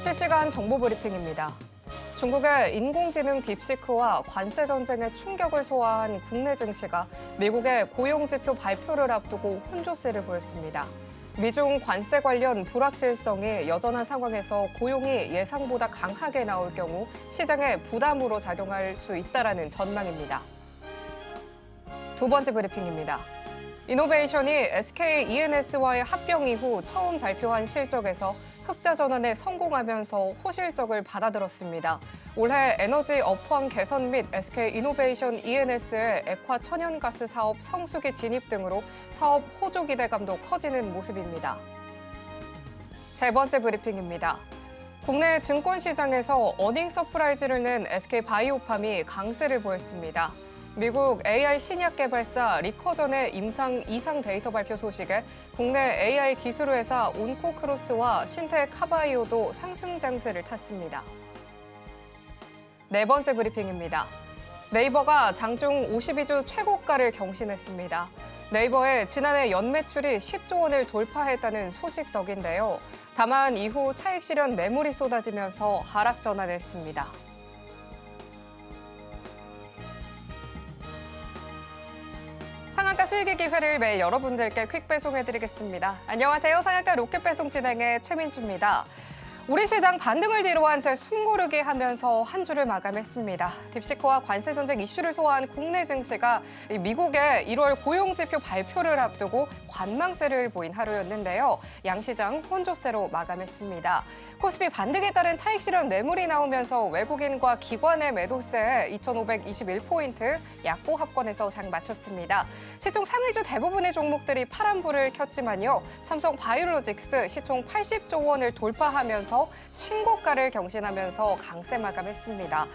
실시간 정보 브리핑입니다. 중국의 인공지능 딥시크와 관세 전쟁의 충격을 소화한 국내 증시가 미국의 고용지표 발표를 앞두고 혼조세를 보였습니다. 미중 관세 관련 불확실성이 여전한 상황에서 고용이 예상보다 강하게 나올 경우 시장에 부담으로 작용할 수 있다라는 전망입니다. 두 번째 브리핑입니다. 이노베이션이 SK E&S와의 합병 이후 처음 발표한 실적에서 흑자 전환에 성공하면서 호실적을 받아들었습니다. 올해 에너지 업황 개선 및 SK 이노베이션 E&S의 액화 천연가스 사업 성수기 진입 등으로 사업 호조 기대감도 커지는 모습입니다. 세 번째 브리핑입니다. 국내 증권시장에서 어닝 서프라이즈를 낸 SK 바이오팜이 강세를 보였습니다. 미국 AI 신약 개발사 리커전의 이상 데이터 발표 소식에 국내 AI 기술 회사 온코크로스와 신테카바이오도 상승 장세를 탔습니다. 네 번째 브리핑입니다. 네이버가 장중 52주 최고가를 경신했습니다. 네이버의 지난해 연매출이 10조 원을 돌파했다는 소식 덕인데요. 다만 이후 차익 실현 매물이 쏟아지면서 하락 전환했습니다. 상한가 수익의 기회를 매일 여러분들께 퀵 배송해드리겠습니다. 안녕하세요. 상한가 로켓 배송 진행의 최민주입니다. 우리 시장 반등을 뒤로한 채 숨고르기 하면서 한 주를 마감했습니다. 딥시크와 관세 전쟁 이슈를 소화한 국내 증시가 미국의 1월 고용지표 발표를 앞두고 관망세를 보인 하루였는데요. 양시장 혼조세로 마감했습니다. 코스피 반등에 따른 차익 실현 매물이 나오면서 외국인과 기관의 매도세에 2,521포인트 약보 합권에서 장 마쳤습니다. 시총 상위주 대부분의 종목들이 파란불을 켰지만요. 삼성 바이오로직스 시총 80조 원을 돌파하면서 신고가를 경신하면서 강세 마감했습니다.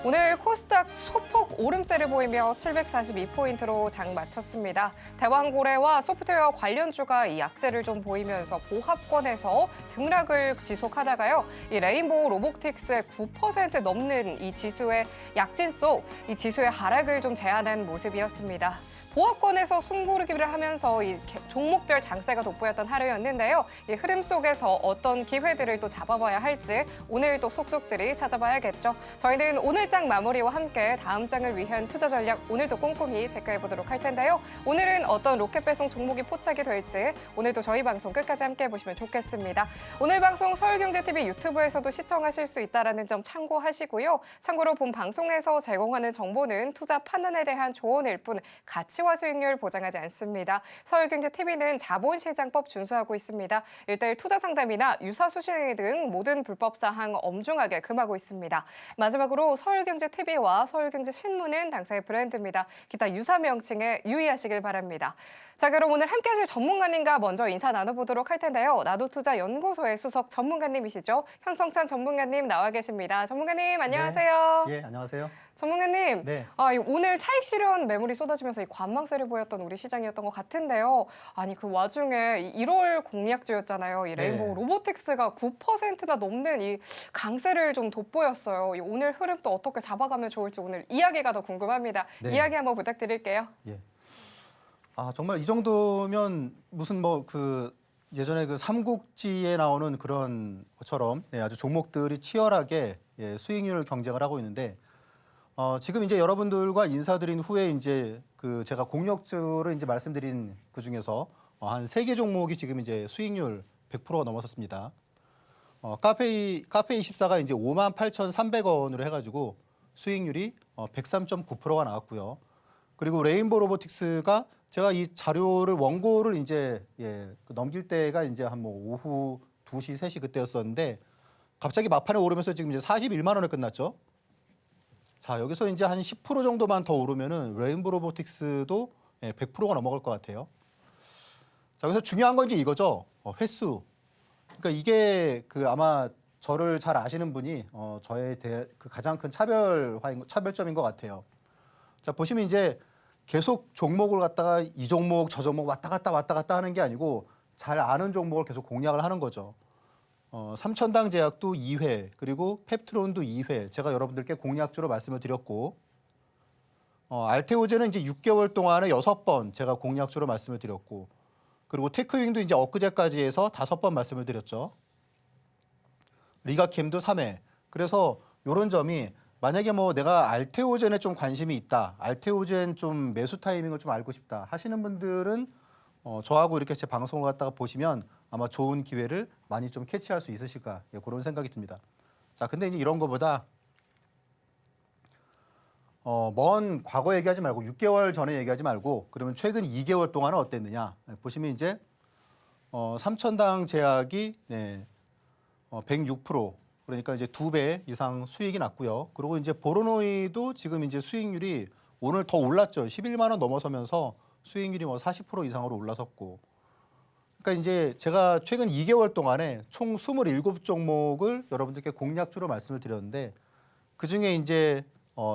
오늘 코스닥 소폭 오름세를 보이며 742포인트로 장 마쳤습니다. 대왕고래와 소프트웨어 관련주가 이 약세를 좀 보이면서 보합권에서 등락을 지속하다가요. 이 레인보우 로보틱스의 9% 넘는 이 지수의 약진 속 이 지수의 하락을 좀 제한한 모습이었습니다. 보합권에서 숨고르기를 하면서 이 종목별 장세가 돋보였던 하루였는데요. 이 흐름 속에서 어떤 기회들을 또 잡아봐야 할지 오늘 또 속속들이 찾아봐야겠죠. 저희는 오늘 장 마무리와 함께 다음 장을 위한 투자 전략 오늘도 꼼꼼히 체크해보도록 할 텐데요. 오늘은 어떤 로켓 배송 종목이 포착이 될지 오늘도 저희 방송 끝까지 함께 해보시면 좋겠습니다. 오늘 방송 서울경제TV 유튜브에서도 시청하실 수 있다는 점 참고하시고요. 참고로 본 방송에서 제공하는 정보는 투자 판단에 대한 조언일 뿐 가치와 수익률 보장하지 않습니다. 서울경제TV는 자본시장법 준수하고 있습니다. 1:1 투자 상담이나 유사수신행 등 모든 불법 사항 엄중하게 금하고 있습니다. 마지막으로 서울경제TV와 서울경제신문은 당사의 브랜드입니다. 기타 유사 명칭에 유의하시길 바랍니다. 자, 그럼 오늘 함께 하실 전문가님과 먼저 인사 나눠보도록 할 텐데요. 나도투자연구소의 수석 전문가님이시죠. 현성찬 전문가님 나와 계십니다. 전문가님 안녕하세요. 네, 안녕하세요. 전문가님, 네. 오늘 차익 실현 매물이 쏟아지면서 이 관망세를 보였던 우리 시장이었던 것 같은데요. 아니 그 와중에 1월 공약주였잖아요. 이 레인보우 로보틱스가 9%나 넘는 이 강세를 좀 돋보였어요. 이 오늘 흐름 또 어떻게 잡아가면 좋을지 오늘 이야기가 더 궁금합니다. 네. 이야기 한번 부탁드릴게요. 예. 정말 이 정도면 무슨 예전에 그 삼국지에 나오는 그런 것처럼 아주 종목들이 치열하게 수익률 경쟁을 하고 있는데 지금 이제 여러분들과 인사드린 후에 이제 제가 공략주를 이제 말씀드린 그 중에서 한 3개 종목이 지금 이제 수익률 100%가 넘어섰습니다. 카페24가 이제 58,300원으로 해가지고 수익률이 103.9%가 나왔고요. 그리고 레인보우 로보틱스가 제가 이 자료를 원고를 이제 넘길 때가 이제 한 오후 2시, 3시 그때였었는데 갑자기 막판에 오르면서 지금 이제 41만 원에 끝났죠. 자, 여기서 이제 한 10% 정도만 더 오르면은 레인보우 로보틱스도 100%가 넘어갈 것 같아요. 자, 그래서 중요한 건 이제 이거죠. 횟수. 그러니까 이게 아마 저를 잘 아시는 분이 저에 대해 가장 큰 차별점인 것 같아요. 자, 보시면 이제 계속 종목을 갖다가 이 종목 저 종목 왔다 갔다 하는 게 아니고 잘 아는 종목을 계속 공략을 하는 거죠. 삼천당 제약도 2회 그리고 펩트론도 2회 제가 여러분들께 공략주로 말씀을 드렸고 알테오제는 이제 6개월 동안에 6번 제가 공략주로 말씀을 드렸고 그리고 테크윙도 이제 엊그제까지 해서 5번 말씀을 드렸죠. 리가캠도 3회. 그래서 이런 점이 만약에 뭐 내가 알테오젠에 좀 관심이 있다, 알테오젠 좀 매수 타이밍을 좀 알고 싶다 하시는 분들은 저하고 이렇게 제 방송을 갖다가 보시면 아마 좋은 기회를 많이 좀 캐치할 수 있으실까, 예, 그런 생각이 듭니다. 자, 근데 이제 이런 거보다 먼 과거 얘기하지 말고 6개월 전에 얘기하지 말고 그러면 최근 2개월 동안은 어땠느냐, 예, 보시면 이제 삼천당 제약이 106%, 그러니까 이제 2배 이상 수익이 났고요. 그리고 이제 보로노이도 지금 이제 수익률이 오늘 더 올랐죠. 11만 원 넘어서면서 수익률이 뭐 40% 이상으로 올라섰고. 그러니까 이제 제가 최근 2개월 동안에 총 27종목을 여러분들께 공략주로 말씀을 드렸는데 그 중에 이제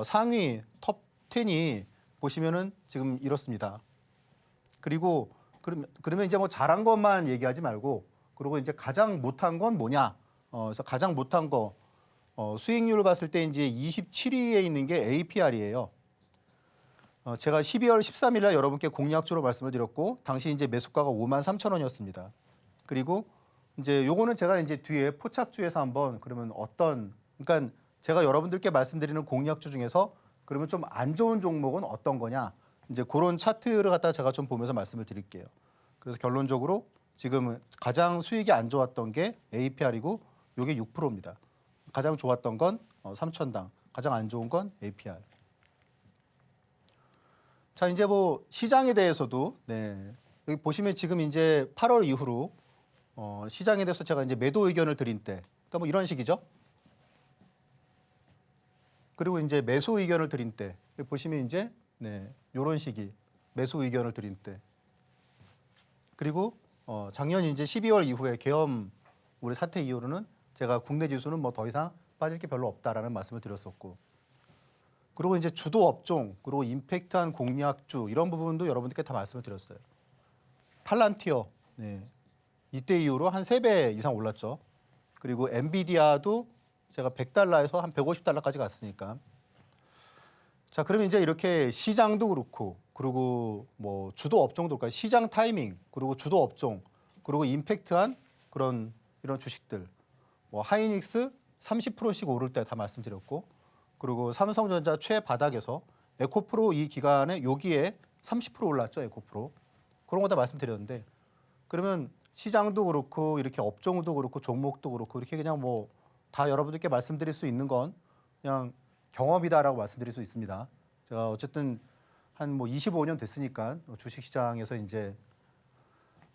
상위 톱 10이 보시면은 지금 이렇습니다. 그리고 그러면 이제 뭐 잘한 것만 얘기하지 말고 그리고 이제 가장 못한 건 뭐냐? 그래서 가장 못한 거 수익률을 봤을 때 이제 27위에 있는 게 APR이에요. 제가 12월 13일 날 여러분께 공략주로 말씀을 드렸고 당시 이제 매수가가 53,000원이었습니다. 그리고 이제 요거는 제가 이제 뒤에 포착주에서 한번 그러면 그러니까 제가 여러분들께 말씀드리는 공략주 중에서 그러면 좀 안 좋은 종목은 어떤 거냐? 이제 그런 차트를 갖다가 제가 좀 보면서 말씀을 드릴게요. 그래서 결론적으로 지금 가장 수익이 안 좋았던 게 APR이고 요게 6%입니다. 가장 좋았던 건 삼천당, 가장 안 좋은 건 APR. 자, 이제 뭐 시장에 대해서도 여기 보시면 지금 이제 8월 이후로 시장에 대해서 제가 이제 매도 의견을 드린 때, 그러니까 뭐 이런 식이죠. 그리고 이제 매수 의견을 드린 때 보시면 이제 이런 식이 매수 의견을 드린 때. 그리고 작년 이제 12월 이후에 계엄 우리 사태 이후로는 제가 국내 지수는 뭐 더 이상 빠질 게 별로 없다라는 말씀을 드렸었고. 그리고 이제 주도 업종, 그리고 임팩트한 공략주 이런 부분도 여러분들께 다 말씀을 드렸어요. 팔란티어, 이때 이후로 한 3배 이상 올랐죠. 그리고 엔비디아도 제가 100달러에서 한 150달러까지 갔으니까. 자, 그러면 이제 이렇게 시장도 그렇고, 그리고 뭐 주도 업종도 그렇고, 시장 타이밍, 그리고 주도 업종, 그리고 임팩트한 이런 주식들, 뭐 하이닉스 30%씩 오를 때 다 말씀드렸고, 그리고 삼성전자 최바닥에서 에코프로 이 기간에 여기에 30% 올랐죠, 에코프로. 그런 거 다 말씀드렸는데, 그러면 시장도 그렇고 이렇게 업종도 그렇고 종목도 그렇고 이렇게 그냥 뭐 다 여러분들께 말씀드릴 수 있는 건 그냥 경험이다라고 말씀드릴 수 있습니다. 제가 어쨌든 한 뭐 25년 됐으니까 주식시장에서 이제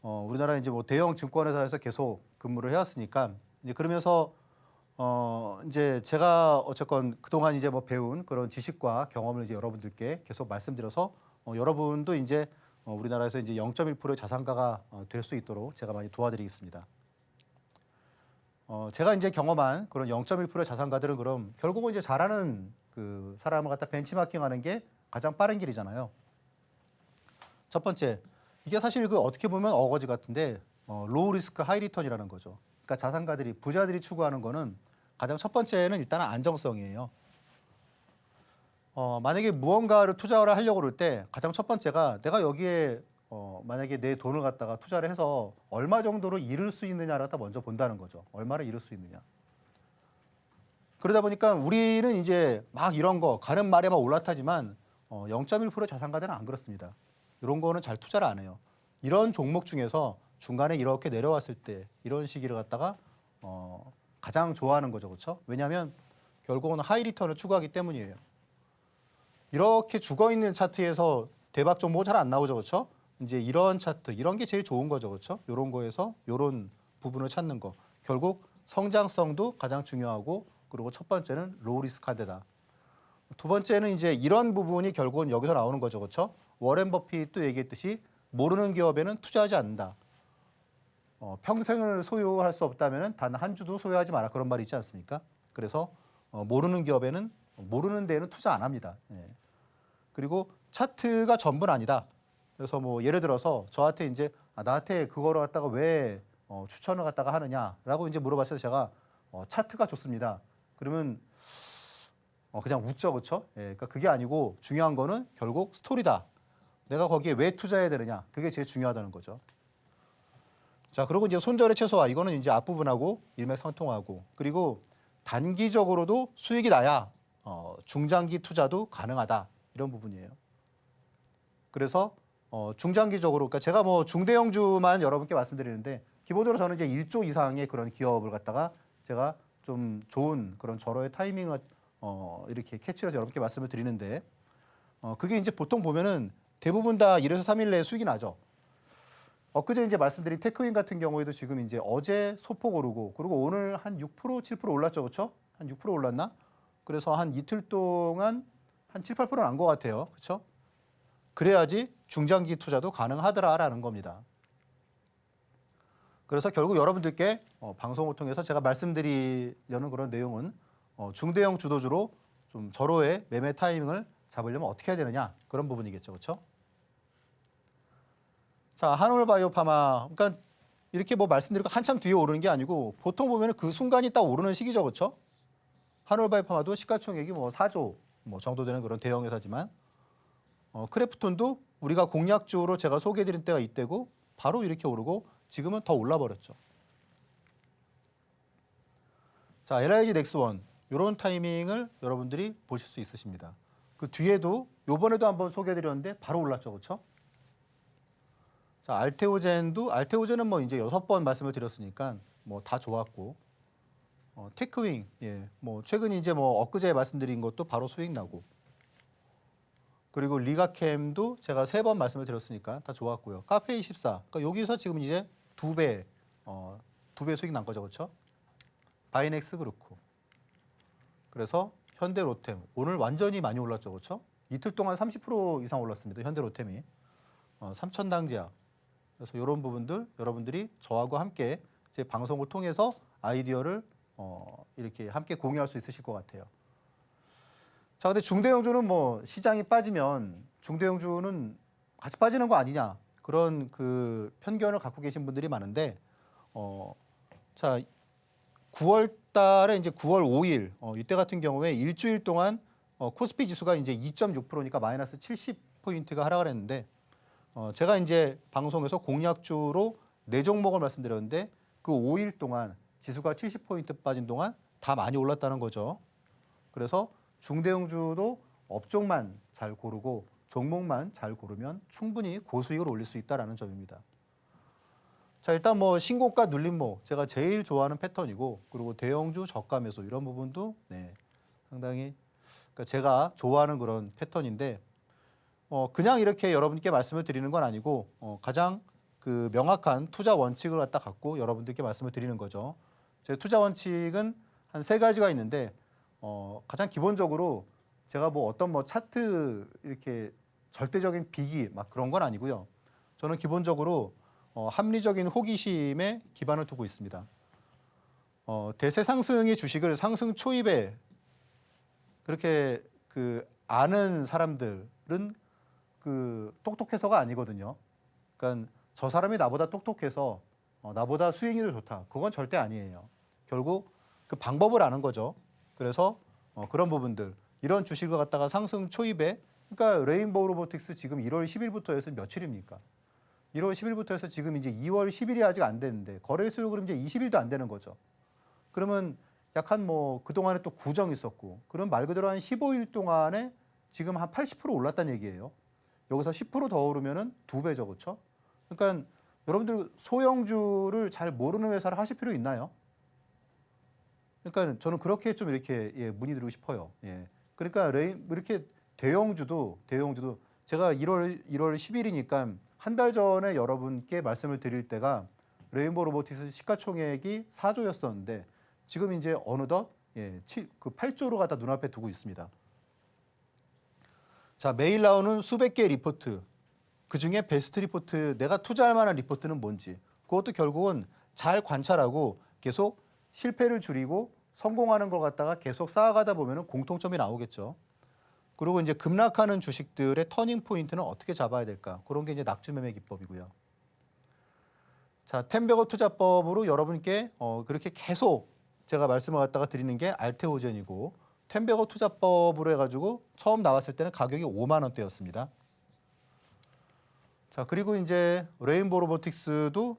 우리나라 이제 뭐 대형 증권회사에서 계속 근무를 해왔으니까 이제 그러면서 이제 제가 어쨌건 그동안 이제 뭐 배운 그런 지식과 경험을 이제 여러분들께 계속 말씀드려서 여러분도 이제 우리나라에서 이제 0.1%의 자산가가 될 수 있도록 제가 많이 도와드리겠습니다. 제가 이제 경험한 그런 0.1%의 자산가들은 그럼 결국은 이제 잘하는 그 사람을 갖다 벤치마킹하는 게 가장 빠른 길이잖아요. 첫 번째, 이게 사실 그 어떻게 보면 어거지 같은데 로우 리스크 하이 리턴이라는 거죠. 그러니까 자산가들이 부자들이 추구하는 거는 가장 첫 번째는 일단은 안정성이에요. 만약에 무언가를 투자를 하려고 그럴 때 가장 첫 번째가 내가 여기에 만약에 내 돈을 갖다가 투자를 해서 얼마 정도로 잃을 수 있느냐를 갖다 먼저 본다는 거죠. 얼마를 잃을 수 있느냐. 그러다 보니까 우리는 이제 막 이런 거 가는 말에 막 올라타지만 0.1% 자산가들은 안 그렇습니다. 이런 거는 잘 투자를 안 해요. 이런 종목 중에서 중간에 이렇게 내려왔을 때 이런 시기를 갖다가 가장 좋아하는 거죠. 그렇죠? 왜냐하면 결국은 하이 리턴을 추구하기 때문이에요. 이렇게 죽어있는 차트에서 대박 종목은 잘 안 나오죠. 그렇죠? 이제 이런 차트, 이런 게 제일 좋은 거죠. 그렇죠? 이런 거에서 이런 부분을 찾는 거. 결국 성장성도 가장 중요하고 그리고 첫 번째는 로우 리스크하대다. 두 번째는 이제 이런 부분이 결국은 여기서 나오는 거죠. 그렇죠? 워렌 버핏도 얘기했듯이 모르는 기업에는 투자하지 않는다. 평생을 소유할 수 없다면 단 한 주도 소유하지 마라. 그런 말이 있지 않습니까? 그래서 모르는 기업에는 모르는 데에는 투자 안 합니다. 예. 그리고 차트가 전부는 아니다. 그래서 뭐 예를 들어서 저한테 이제 나한테 그거를 갖다가 왜 추천을 갖다가 하느냐라고 이제 물어봤을 때 제가 차트가 좋습니다. 그러면 그냥 웃죠, 그렇죠? 예, 그러니까 그게 아니고 중요한 거는 결국 스토리다. 내가 거기에 왜 투자해야 되느냐? 그게 제일 중요하다는 거죠. 자, 그리고 이제 손절의 최소화 이거는 이제 앞부분하고 일맥상통하고 그리고 단기적으로도 수익이 나야 중장기 투자도 가능하다 이런 부분이에요. 그래서 중장기적으로 그러니까 제가 뭐 중대형주만 여러분께 말씀드리는데 기본적으로 저는 이제 1조 이상의 그런 기업을 갖다가 제가 좀 좋은 그런 절호의 타이밍을 이렇게 캐치해서 여러분께 말씀을 드리는데 그게 이제 보통 보면은 대부분 다 1에서 3일 내에 수익이 나죠. 엊그제 이제 말씀드린 테크윈 같은 경우에도 지금 이제 어제 소폭 오르고 그리고 오늘 한 6%, 7% 올랐죠. 그렇죠? 한 6% 올랐나? 그래서 한 이틀 동안 한 7, 8%는 난 것 같아요. 그렇죠? 그래야지 중장기 투자도 가능하더라라는 겁니다. 그래서 결국 여러분들께 방송을 통해서 제가 말씀드리려는 그런 내용은 중대형 주도주로 좀 절호의 매매 타이밍을 잡으려면 어떻게 해야 되느냐 그런 부분이겠죠. 그렇죠? 자, 한올바이오파마 그러니까 이렇게 뭐 말씀드리고 한참 뒤에 오르는 게 아니고 보통 보면 그 순간이 딱 오르는 시기죠. 그렇죠? 한올바이오파마도 시가총액이 뭐 4조 뭐 정도 되는 그런 대형 회사지만 크래프톤도 우리가 공략주로 제가 소개해드린 때가 이때고 바로 이렇게 오르고 지금은 더 올라버렸죠. 자, LIG 넥스원 이런 타이밍을 여러분들이 보실 수 있으십니다. 그 뒤에도 요번에도 한번 소개해드렸는데 바로 올랐죠. 그렇죠? 자, 알테오젠은 뭐 이제 6번 말씀을 드렸으니까 뭐 다 좋았고 테크윙 뭐 최근 이제 뭐 엊그제 말씀드린 것도 바로 수익 나고 그리고 리가캠도 제가 3번 말씀을 드렸으니까 다 좋았고요. 카페24 그러니까 여기서 지금 이제 2배 수익 난 거죠. 그렇죠? 바이넥스 그렇고 그래서 현대로템 오늘 완전히 많이 올랐죠. 그렇죠? 이틀 동안 30% 이상 올랐습니다. 현대로템이 삼천당제약 그래서 이런 부분들 여러분들이 저하고 함께 제 방송을 통해서 아이디어를 이렇게 함께 공유할 수 있으실 것 같아요. 자, 근데 중대형주는 뭐 시장이 빠지면 중대형주는 같이 빠지는 거 아니냐 그런 그 편견을 갖고 계신 분들이 많은데 자 9월 달에 이제 9월 5일 이때 같은 경우에 일주일 동안 코스피 지수가 이제 2.6%니까 마이너스 70포인트가 하락을 했는데 제가 이제 방송에서 공략주로 4종목을 말씀드렸는데 그 5일 동안 지수가 70포인트 빠진 동안 다 많이 올랐다는 거죠. 그래서 중대형주도 업종만 잘 고르고 종목만 잘 고르면 충분히 고수익을 올릴 수 있다는 점입니다. 자, 일단 뭐 신고가 눌림목 제가 제일 좋아하는 패턴이고 그리고 대형주 저가 매수 이런 부분도 상당히 그러니까 제가 좋아하는 그런 패턴인데 그냥 이렇게 여러분께 말씀을 드리는 건 아니고 가장 그 명확한 투자 원칙을 갖다 갖고 여러분들께 말씀을 드리는 거죠. 제 투자 원칙은 한 3가지가 있는데 가장 기본적으로 제가 뭐 어떤 뭐 차트 이렇게 절대적인 비기 막 그런 건 아니고요. 저는 기본적으로 합리적인 호기심에 기반을 두고 있습니다. 대세 상승의 주식을 상승 초입에 그렇게 그 아는 사람들은 그 똑똑해서가 아니거든요. 그러니까 저 사람이 나보다 똑똑해서 나보다 수익률이 좋다. 그건 절대 아니에요. 결국 그 방법을 아는 거죠. 그래서 그런 부분들 이런 주식을 갖다가 상승 초입에 그러니까 레인보우 로보틱스 지금 1월 10일부터 해서 며칠입니까? 1월 10일부터 해서 지금 이제 2월 10일이 아직 안 됐는데 거래 수요 그럼 이제 20일도 안 되는 거죠. 그러면 약간 뭐 그동안에 또 구정이 있었고 그럼 말 그대로 한 15일 동안에 지금 한 80% 올랐다는 얘기예요. 여기서 10% 더 오르면은 2배죠. 그렇죠? 그러니까 여러분들 소형주를 잘 모르는 회사를 하실 필요 있나요? 그러니까 저는 그렇게 좀 이렇게 문의드리고 싶어요. 그러니까 이렇게 대형주도 제가 1월 10일이니까 한 달 전에 여러분께 말씀을 드릴 때가 레인보우 로보틱스 시가총액이 4조였었는데 지금 이제 어느덧 그 8조로 갖다 눈앞에 두고 있습니다. 자, 매일 나오는 수백 개의 리포트 그중에 베스트 리포트 내가 투자할 만한 리포트는 뭔지 그것도 결국은 잘 관찰하고 계속 실패를 줄이고 성공하는 걸 갖다가 계속 쌓아가다 보면 공통점이 나오겠죠. 그리고 이제 급락하는 주식들의 터닝 포인트는 어떻게 잡아야 될까? 그런 게 이제 낙주매매 기법이고요. 자, 템베거 투자법으로 여러분께 그렇게 계속 제가 말씀을 갖다가 드리는 게 알테오젠이고 템베거 투자법으로 해가지고 처음 나왔을 때는 가격이 5만 원대였습니다. 자, 그리고 이제 레인보우 로보틱스도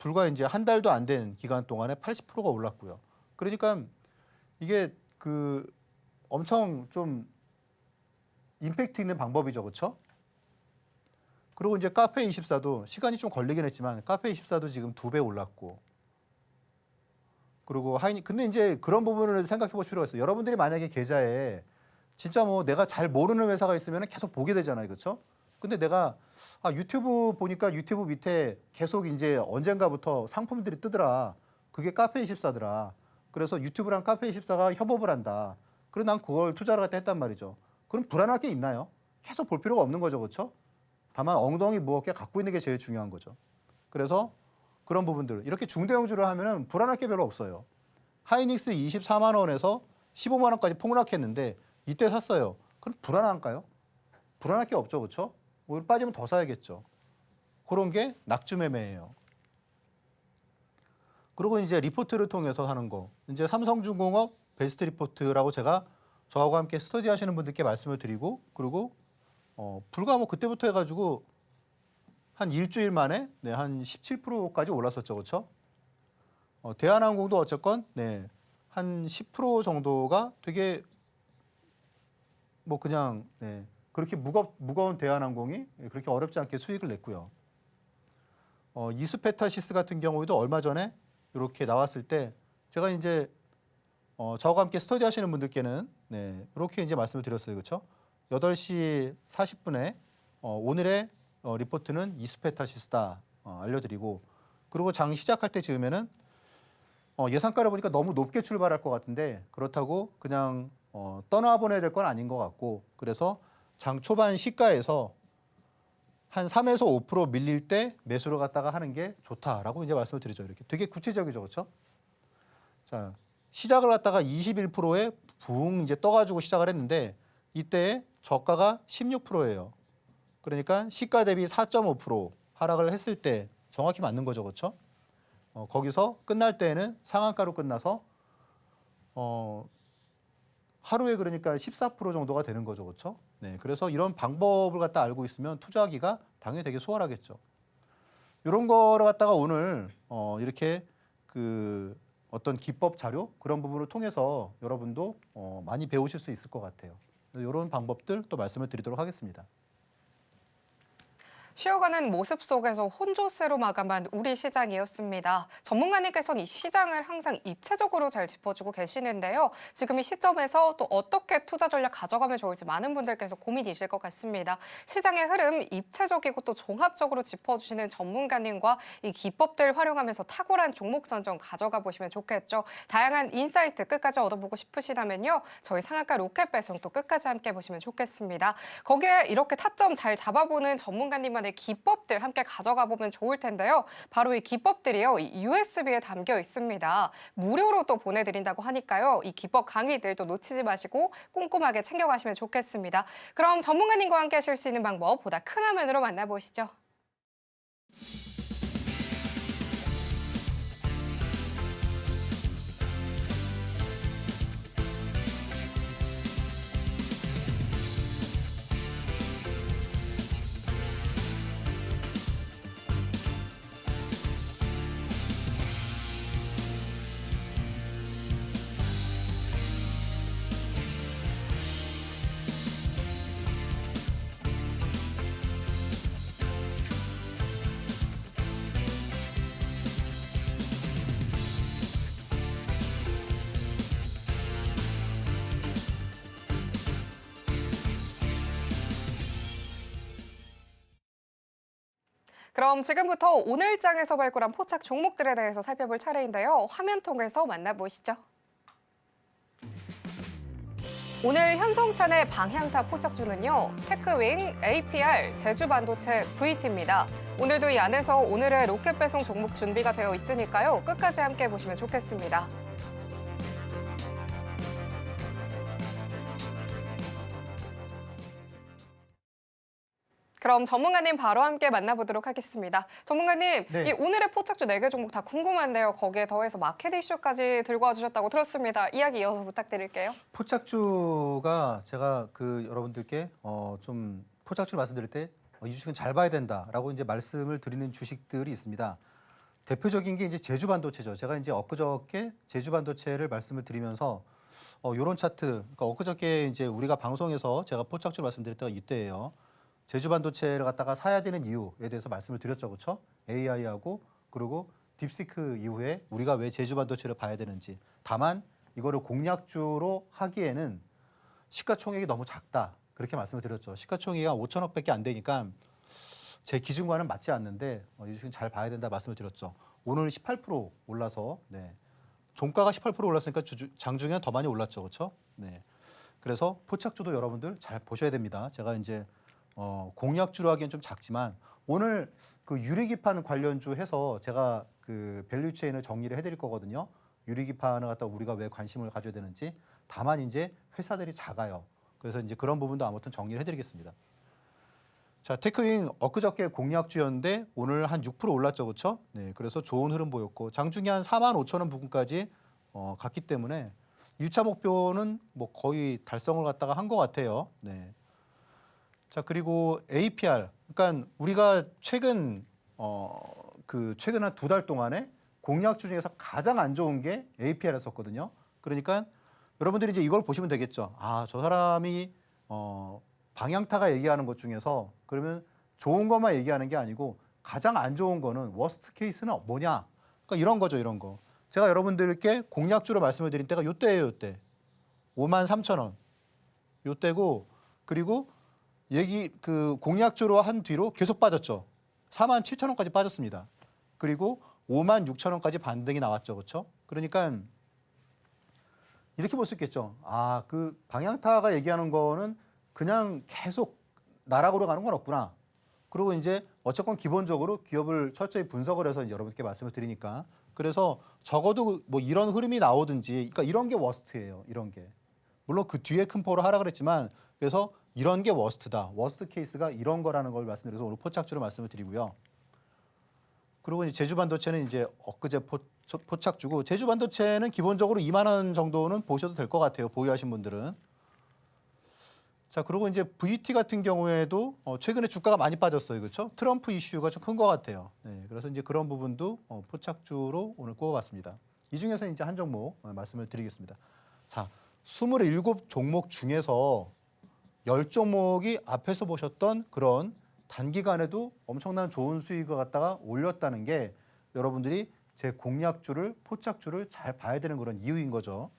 불과 이제 한 달도 안 된 기간 동안에 80%가 올랐고요. 그러니까 이게 그 엄청 좀 임팩트 있는 방법이죠, 그렇죠? 그리고 이제 카페24도 시간이 좀 걸리긴 했지만 카페24도 지금 2배 올랐고, 그리고 근데 이제 그런 부분을 생각해 볼 필요가 있어요. 여러분들이 만약에 계좌에 진짜 뭐 내가 잘 모르는 회사가 있으면 계속 보게 되잖아요, 그렇죠? 근데 내가 유튜브 보니까 유튜브 밑에 계속 이제 언젠가부터 상품들이 뜨더라. 그게 카페24더라. 그래서 유튜브랑 카페24가 협업을 한다. 그래서 난 그걸 투자를 갖다 했단 말이죠. 그럼 불안할 게 있나요? 계속 볼 필요가 없는 거죠, 그렇죠? 다만 엉덩이 무겁게 갖고 있는 게 제일 중요한 거죠. 그래서 그런 부분들 이렇게 중대형주를 하면은 불안할 게 별로 없어요. 하이닉스 24만 원에서 15만 원까지 폭락했는데 이때 샀어요. 그럼 불안한가요? 불안할 게 없죠, 그렇죠? 오히려 빠지면 더 사야겠죠. 그런 게 낙주 매매예요. 그리고 이제 리포트를 통해서 하는 거. 이제 삼성중공업 베스트 리포트라고 제가 저하고 함께 스터디 하시는 분들께 말씀을 드리고, 그리고 불과 뭐 그때부터 해가지고 한 일주일 만에 한 17%까지 올랐었죠, 그렇죠? 대한항공도 어쨌건 한 10% 정도가 되게 뭐 그냥 그렇게 무거운 대한항공이 그렇게 어렵지 않게 수익을 냈고요. 이수페타시스 같은 경우에도 얼마 전에 이렇게 나왔을 때 제가 이제 저와 함께 스터디 하시는 분들께는 이렇게 이제 말씀을 드렸어요, 그렇죠? 8시 40분에 오늘의 리포트는 이수페타시스다 알려드리고, 그리고 장 시작할 때 즈음에는 예상가를 보니까 너무 높게 출발할 것 같은데 그렇다고 그냥 떠나보내야 될 건 아닌 것 같고, 그래서 장 초반 시가에서 한 3에서 5% 밀릴 때 매수를 갖다가 하는 게 좋다라고 이제 말씀을 드리죠. 이렇게 되게 구체적이죠, 그렇죠? 자, 시작을 갖다가 21%에 붕 이제 떠가지고 시작을 했는데 이때 저가가 16%예요. 그러니까 시가 대비 4.5% 하락을 했을 때 정확히 맞는 거죠, 그렇죠? 거기서 끝날 때에는 상한가로 끝나서 하루에 그러니까 14% 정도가 되는 거죠, 그렇죠? 그래서 이런 방법을 갖다 알고 있으면 투자하기가 당연히 되게 수월하겠죠. 이런 거를 갖다가 오늘 이렇게 그 어떤 기법 자료 그런 부분을 통해서 여러분도 많이 배우실 수 있을 것 같아요. 이런 방법들 또 말씀을 드리도록 하겠습니다. 쉬어가는 모습 속에서 혼조세로 마감한 우리 시장이었습니다. 전문가님께서는 이 시장을 항상 입체적으로 잘 짚어주고 계시는데요. 지금 이 시점에서 또 어떻게 투자 전략 가져가면 좋을지 많은 분들께서 고민이실 것 같습니다. 시장의 흐름 입체적이고 또 종합적으로 짚어주시는 전문가님과 이 기법들 활용하면서 탁월한 종목 선정 가져가 보시면 좋겠죠. 다양한 인사이트 끝까지 얻어보고 싶으시다면요. 저희 상한가 로켓 배송 또 끝까지 함께 보시면 좋겠습니다. 거기에 이렇게 타점 잘 잡아보는 전문가님만의 기법들 함께 가져가 보면 좋을 텐데요. 바로 이 기법들이요. 이 USB에 담겨 있습니다. 무료로 또 보내드린다고 하니까요. 이 기법 강의들도 놓치지 마시고 꼼꼼하게 챙겨가시면 좋겠습니다. 그럼 전문가님과 함께 하실 수 있는 방법 보다 큰 화면으로 만나보시죠. 그럼 지금부터 오늘 장에서 발굴한 포착 종목들에 대해서 살펴볼 차례인데요. 화면 통해서 만나보시죠. 오늘 현성찬의 방향타 포착주는요. 테크윙, APR, 제주반도체, VT입니다. 오늘도 이 안에서 오늘의 로켓 배송 종목 준비가 되어 있으니까요. 끝까지 함께 보시면 좋겠습니다. 그럼 전문가님 바로 함께 만나보도록 하겠습니다. 전문가님, 네. 이 오늘의 포착주 4개 종목 다 궁금한데요. 거기에 더해서 마켓 이슈까지 들고 와주셨다고 들었습니다. 이야기 이어서 부탁드릴게요. 포착주가 제가 여러분들께 좀 포착주를 말씀드릴 때 이 주식은 잘 봐야 된다라고 이제 말씀을 드리는 주식들이 있습니다. 대표적인 게 이제 제주 반도체죠. 제가 이제 엊그저께 제주 반도체를 말씀을 드리면서 요런 차트, 그러니까 엊그저께 이제 우리가 방송에서 제가 포착주로 말씀드릴 때가 이때예요. 제주 반도체를 갖다가 사야 되는 이유에 대해서 말씀을 드렸죠, 그렇죠? AI하고 그리고 딥시크 이후에 우리가 왜 제주 반도체를 봐야 되는지. 다만 이거를 공략주로 하기에는 시가총액이 너무 작다. 그렇게 말씀을 드렸죠. 시가총액이 한 5천억밖에 안 되니까 제 기준과는 맞지 않는데 이 주식 잘 봐야 된다 말씀을 드렸죠. 오늘 18% 올라서 네. 종가가 18% 올랐으니까 장중에는 더 많이 올랐죠, 그렇죠? 네. 그래서 포착주도 여러분들 잘 보셔야 됩니다. 제가 이제 공략주로 하기엔 좀 작지만 오늘 그 유리기판 관련주 해서 제가 그 밸류 체인을 정리를 해드릴 거거든요. 유리기판을 갖다 우리가 왜 관심을 가져야 되는지. 다만 이제 회사들이 작아요. 그래서 이제 그런 부분도 아무튼 정리를 해드리겠습니다. 자, 테크윙 엊그저께 공략주였는데 오늘 한 6% 올랐죠, 그렇죠? 네, 그래서 좋은 흐름 보였고 장중에 한 4만 5천 원 부근까지 갔기 때문에 1차 목표는 뭐 거의 달성을 갖다가 한 것 같아요. 네. 자, 그리고 APR, 그러니까 우리가 최근 최근 한 2달 동안에 공략주 중에서 가장 안 좋은 게 APR이었거든요. 그러니까 여러분들이 이제 이걸 보시면 되겠죠. 아, 저 사람이 방향타가 얘기하는 것 중에서 그러면 좋은 것만 얘기하는 게 아니고 가장 안 좋은 거는 워스트 케이스는 뭐냐? 그러니까 이런 거죠, 이런 거. 제가 여러분들께 공략주로 말씀을 드린 때가 요때예요, 요때. 5만 3천 원. 요때고 그리고 공략주로 한 뒤로 계속 빠졌죠. 4만 7천 원까지 빠졌습니다. 그리고 5만 6천 원까지 반등이 나왔죠, 그렇죠? 그러니까 이렇게 볼 수 있겠죠. 아, 그 방향타가 얘기하는 거는 그냥 계속 나락으로 가는 건 없구나. 그리고 이제 어쨌건 기본적으로 기업을 철저히 분석을 해서 이제 여러분께 말씀을 드리니까 그래서 적어도 뭐 이런 흐름이 나오든지, 그러니까 이런 게 워스트예요. 이런 게 물론 그 뒤에 큰 포로 하라 그랬지만 그래서 이런 게 워스트다. 워스트 케이스가 이런 거라는 걸 말씀드려서 오늘 포착주로 말씀을 드리고요. 그리고 이제 제주 반도체는 이제 엊그제 포착주고 제주 반도체는 기본적으로 2만 원 정도는 보셔도 될 것 같아요. 보유하신 분들은. 자, 그리고 이제 VT 같은 경우에도 최근에 주가가 많이 빠졌어요. 그렇죠? 트럼프 이슈가 좀 큰 것 같아요. 네, 그래서 이제 그런 부분도 포착주로 오늘 꼽아봤습니다. 이 중에서 이제 한 종목 말씀을 드리겠습니다. 자, 27 종목 중에서 10종목이 앞에서 보셨던 그런 단기간에도 엄청난 좋은 수익을 갖다가 올렸다는 게 여러분들이 제 공략주를, 포착주를 잘 봐야 되는 그런 이유인 거죠.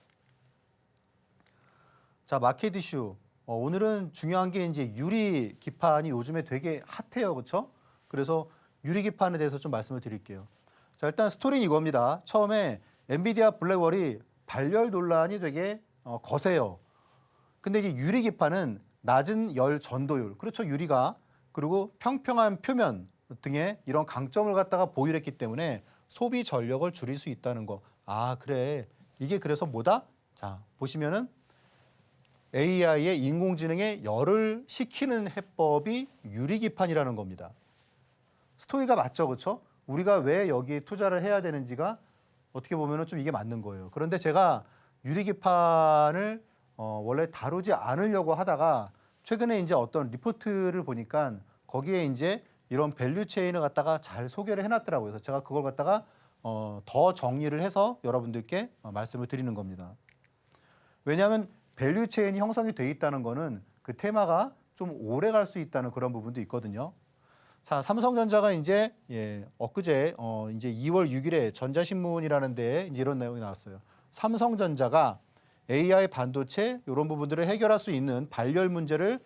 자, 마켓 이슈. 오늘은 중요한 게 이제 유리 기판이 요즘에 되게 핫해요. 그렇죠? 그래서 유리 기판에 대해서 좀 말씀을 드릴게요. 자, 일단 스토리는 이겁니다. 처음에 엔비디아 블랙월이 발열 논란이 되게 거세요. 근데 이게 유리 기판은 낮은 열 전도율, 그렇죠, 유리가. 그리고 평평한 표면 등의 이런 강점을 갖다가 보유를 했기 때문에 소비 전력을 줄일 수 있다는 거. 아, 그래. 이게 그래서 뭐다? 자, 보시면은 AI의 인공지능에 열을 식히는 해법이 유리기판이라는 겁니다. 스토리가 맞죠, 그렇죠? 우리가 왜 여기에 투자를 해야 되는지가 어떻게 보면은 좀 이게 맞는 거예요. 그런데 제가 유리기판을 원래 다루지 않으려고 하다가 최근에 이제 어떤 리포트를 보니까 거기에 이제 이런 밸류 체인을 갖다가 잘 소개를 해놨더라고요. 그래서 제가 그걸 갖다가 더 정리를 해서 여러분들께 말씀을 드리는 겁니다. 왜냐하면 밸류 체인이 형성이 돼 있다는 거는 그 테마가 좀 오래 갈 수 있다는 그런 부분도 있거든요. 자, 삼성전자가 이제 엊그제 이제 2월 6일에 전자신문이라는 데에 이제 이런 내용이 나왔어요. 삼성전자가 AI 반도체 이런 부분들을 해결할 수 있는 발열 문제를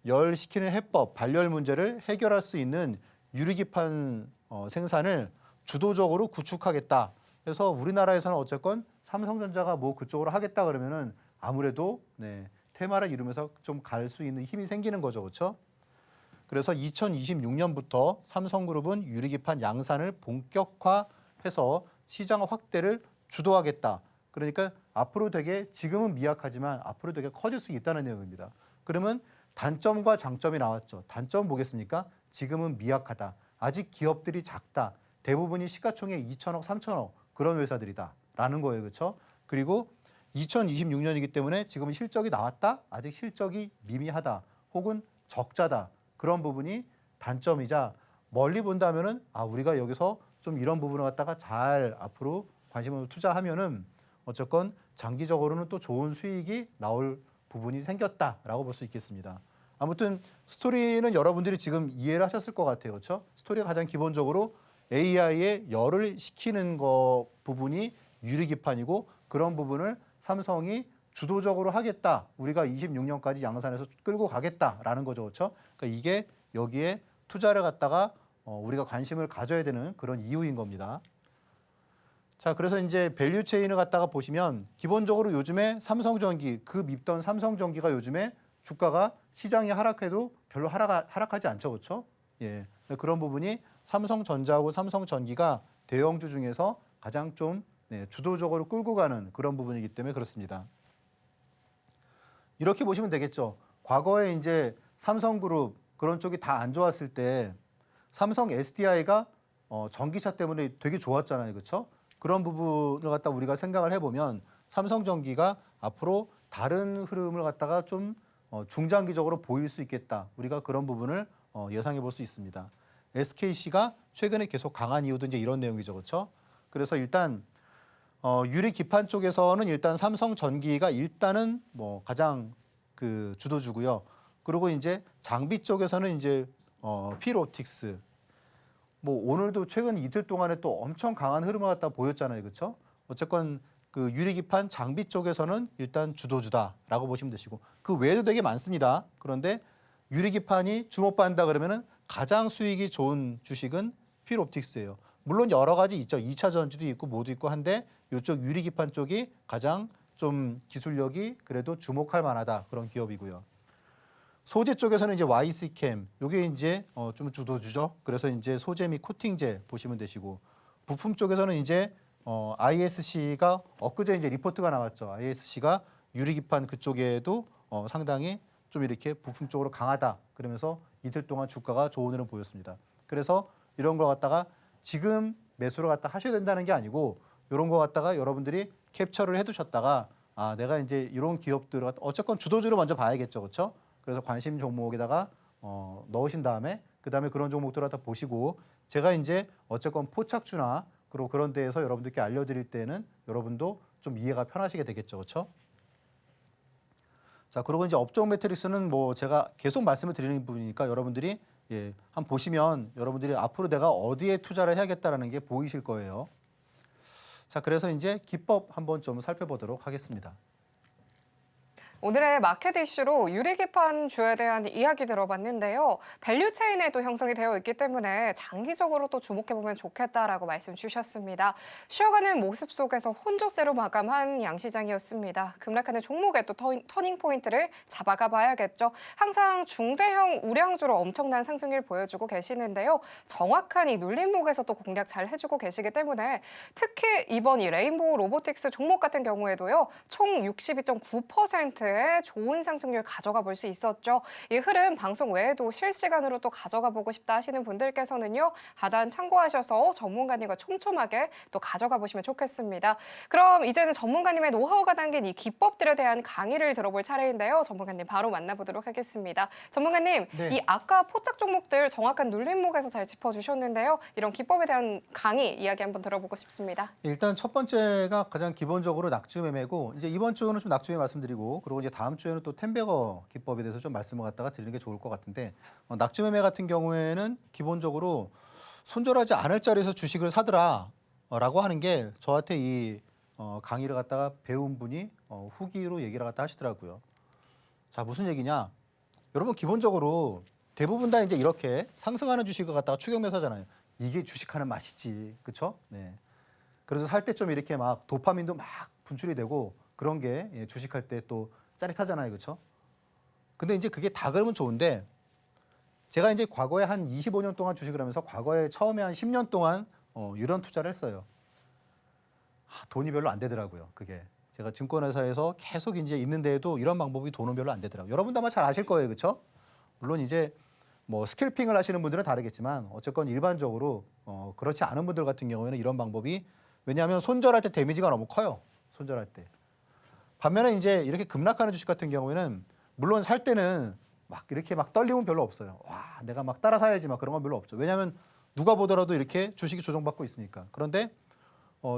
열시키는 해법, 발열 문제를 해결할 수 있는 유리기판 생산을 주도적으로 구축하겠다. 그래서 우리나라에서는 어쨌건 삼성전자가 뭐 그쪽으로 하겠다 그러면은 아무래도 테마를 이루면서 좀 갈 수 있는 힘이 생기는 거죠, 그렇죠? 그래서 2026년부터 삼성그룹은 유리기판 양산을 본격화해서 시장 확대를 주도하겠다. 그러니까 앞으로 되게 지금은 미약하지만 앞으로 되게 커질 수 있다는 내용입니다. 그러면 단점과 장점이 나왔죠. 단점 보겠습니까? 지금은 미약하다. 아직 기업들이 작다. 대부분이 시가총액 2천억, 3천억 그런 회사들이다라는 거예요, 그렇죠? 그리고 2026년이기 때문에 지금 실적이 나왔다? 아직 실적이 미미하다. 혹은 적자다. 그런 부분이 단점이자 멀리 본다면은 우리가 여기서 좀 이런 부분을 갖다가 잘 앞으로 관심을 투자하면은 어쨌건 장기적으로는 또 좋은 수익이 나올 부분이 생겼다라고 볼 수 있겠습니다. 아무튼 스토리는 여러분들이 지금 이해를 하셨을 것 같아요. 그렇죠? 스토리가 가장 기본적으로 AI에 열을 식히는 거 부분이 유리기판이고 그런 부분을 삼성이 주도적으로 하겠다. 우리가 26년까지 양산에서 끌고 가겠다라는 거죠. 그렇죠? 그러니까 이게 여기에 투자를 갖다가 우리가 관심을 가져야 되는 그런 이유인 겁니다. 자, 그래서 이제 밸류 체인을 갖다가 보시면 기본적으로 요즘에 삼성전기, 그 밉던 삼성전기가 요즘에 주가가 시장이 하락해도 별로 하락하지 않죠. 그렇죠? 예. 그런 부분이 삼성전자하고 삼성전기가 대형주 중에서 가장 좀 주도적으로 끌고 가는 그런 부분이기 때문에 그렇습니다. 이렇게 보시면 되겠죠. 과거에 이제 삼성그룹 그런 쪽이 다 안 좋았을 때 삼성 SDI가 전기차 때문에 되게 좋았잖아요. 그렇죠? 그런 부분을 갖다 우리가 생각을 해보면 삼성전기가 앞으로 다른 흐름을 갖다가 좀 중장기적으로 보일 수 있겠다. 우리가 그런 부분을 예상해 볼 수 있습니다. SKC가 최근에 계속 강한 이유도 이제 이런 내용이죠. 그렇죠? 그래서 일단 유리 기판 쪽에서는 일단 삼성전기가 일단은 뭐 가장 그 주도주고요. 그리고 이제 장비 쪽에서는 이제 필옵틱스 뭐 오늘도 최근 이틀 동안에 또 엄청 강한 흐름을 갖다 보였잖아요. 그렇죠? 어쨌건 그 유리기판 장비 쪽에서는 일단 주도주다라고 보시면 되시고 그 외에도 되게 많습니다. 그런데 유리기판이 주목받는다 그러면은 가장 수익이 좋은 주식은 필옵틱스예요. 물론 여러 가지 있죠. 2차 전지도 있고 뭐도 있고 한데 이쪽 유리기판 쪽이 가장 좀 기술력이 그래도 주목할 만하다 그런 기업이고요. 소재 쪽에서는 이제 YC캠, 요게 이제 좀 주도주죠. 그래서 이제 소재 및 코팅제 보시면 되시고 부품 쪽에서는 이제 ISC가 엊그제 이제 리포트가 나왔죠. ISC가 유리기판 그쪽에도 상당히 좀 이렇게 부품 쪽으로 강하다. 그러면서 이틀 동안 주가가 좋은 흐름 보였습니다. 그래서 이런 걸 갖다가 지금 매수를 갖다 하셔야 된다는 게 아니고 이런 거 갖다가 여러분들이 캡처를 해두셨다가 아 내가 이제 이런 기업들을 어쨌건 주도주를 먼저 봐야겠죠, 그렇죠? 그래서 관심 종목에다가 넣으신 다음에 그다음에 그런 종목들을 갖다 보시고 제가 이제 어쨌건 포착주나 그리고 그런 데에서 여러분들께 알려드릴 때는 여러분도 좀 이해가 편하시게 되겠죠, 그렇죠? 자, 그리고 이제 업종 매트릭스는 뭐 제가 계속 말씀을 드리는 부분이니까 여러분들이 한번 보시면 여러분들이 앞으로 내가 어디에 투자를 해야겠다라는 게 보이실 거예요. 자, 그래서 이제 기법 한번 좀 살펴보도록 하겠습니다. 오늘의 마켓 이슈로 유리기판 주에 대한 이야기 들어봤는데요. 밸류 체인에도 형성이 되어 있기 때문에 장기적으로 또 주목해보면 좋겠다라고 말씀 주셨습니다. 쉬어가는 모습 속에서 혼조세로 마감한 양시장이었습니다. 급락하는 종목의 또 터닝 포인트를 잡아가 봐야겠죠. 항상 중대형 우량주로 엄청난 상승률 보여주고 계시는데요. 정확한 이 눌림목에서 또 공략 잘 해주고 계시기 때문에 특히 이번 이 레인보우 로보틱스 종목 같은 경우에도요. 총 62.9%의 좋은 상승률 가져가 볼 수 있었죠. 이 흐름 방송 외에도 실시간으로 또 가져가 보고 싶다 하시는 분들께서는요. 하단 참고하셔서 전문가님과 촘촘하게 또 가져가 보시면 좋겠습니다. 그럼 이제는 전문가님의 노하우가 담긴 이 기법들에 대한 강의를 들어볼 차례인데요. 전문가님 바로 만나보도록 하겠습니다. 전문가님, 네. 이 아까 포착 종목들 정확한 눌림목에서 잘 짚어주셨는데요. 이런 기법에 대한 강의 이야기 한번 들어보고 싶습니다. 일단 첫 번째가 가장 기본적으로 낙주 매매고 이제 이번 주는 좀 낙주 매매 말씀드리고 그리고 이제 다음 주에는 또 텐베거 기법에 대해서 좀 말씀을 갖다가 드리는 게 좋을 것 같은데 낙주 매매 같은 경우에는 기본적으로 손절하지 않을 자리에서 주식을 사더라라고 하는 게 저한테 이 강의를 갖다가 배운 분이 후기로 얘기를 갖다 하시더라고요. 자, 무슨 얘기냐? 여러분 기본적으로 대부분 다 이제 이렇게 상승하는 주식을 갖다가 추격 매수하잖아요. 이게 주식하는 맛이지, 그렇죠? 네. 그래서 살 때 좀 이렇게 막 도파민도 막 분출이 되고 그런 게 주식할 때 또 짜릿하잖아요, 그렇죠? 근데 이제 그게 다 그러면 좋은데 제가 이제 과거에 한 25년 동안 주식을 하면서 과거에 처음에 한 10년 동안 이런 투자를 했어요. 돈이 별로 안 되더라고요, 그게. 제가 증권회사에서 계속 이제 있는데도 이런 방법이 돈은 별로 안 되더라고요. 여러분도 아마 잘 아실 거예요, 그렇죠? 물론 이제 뭐 스캘핑을 하시는 분들은 다르겠지만 어쨌건 일반적으로 그렇지 않은 분들 같은 경우에는 이런 방법이 왜냐하면 손절할 때 데미지가 너무 커요. 손절할 때. 반면에 이제 이렇게 급락하는 주식 같은 경우에는 물론 살 때는 막 이렇게 막 떨림은 별로 없어요. 와, 내가 막 따라 사야지 막 그런 건 별로 없죠. 왜냐하면 누가 보더라도 이렇게 주식이 조정받고 있으니까. 그런데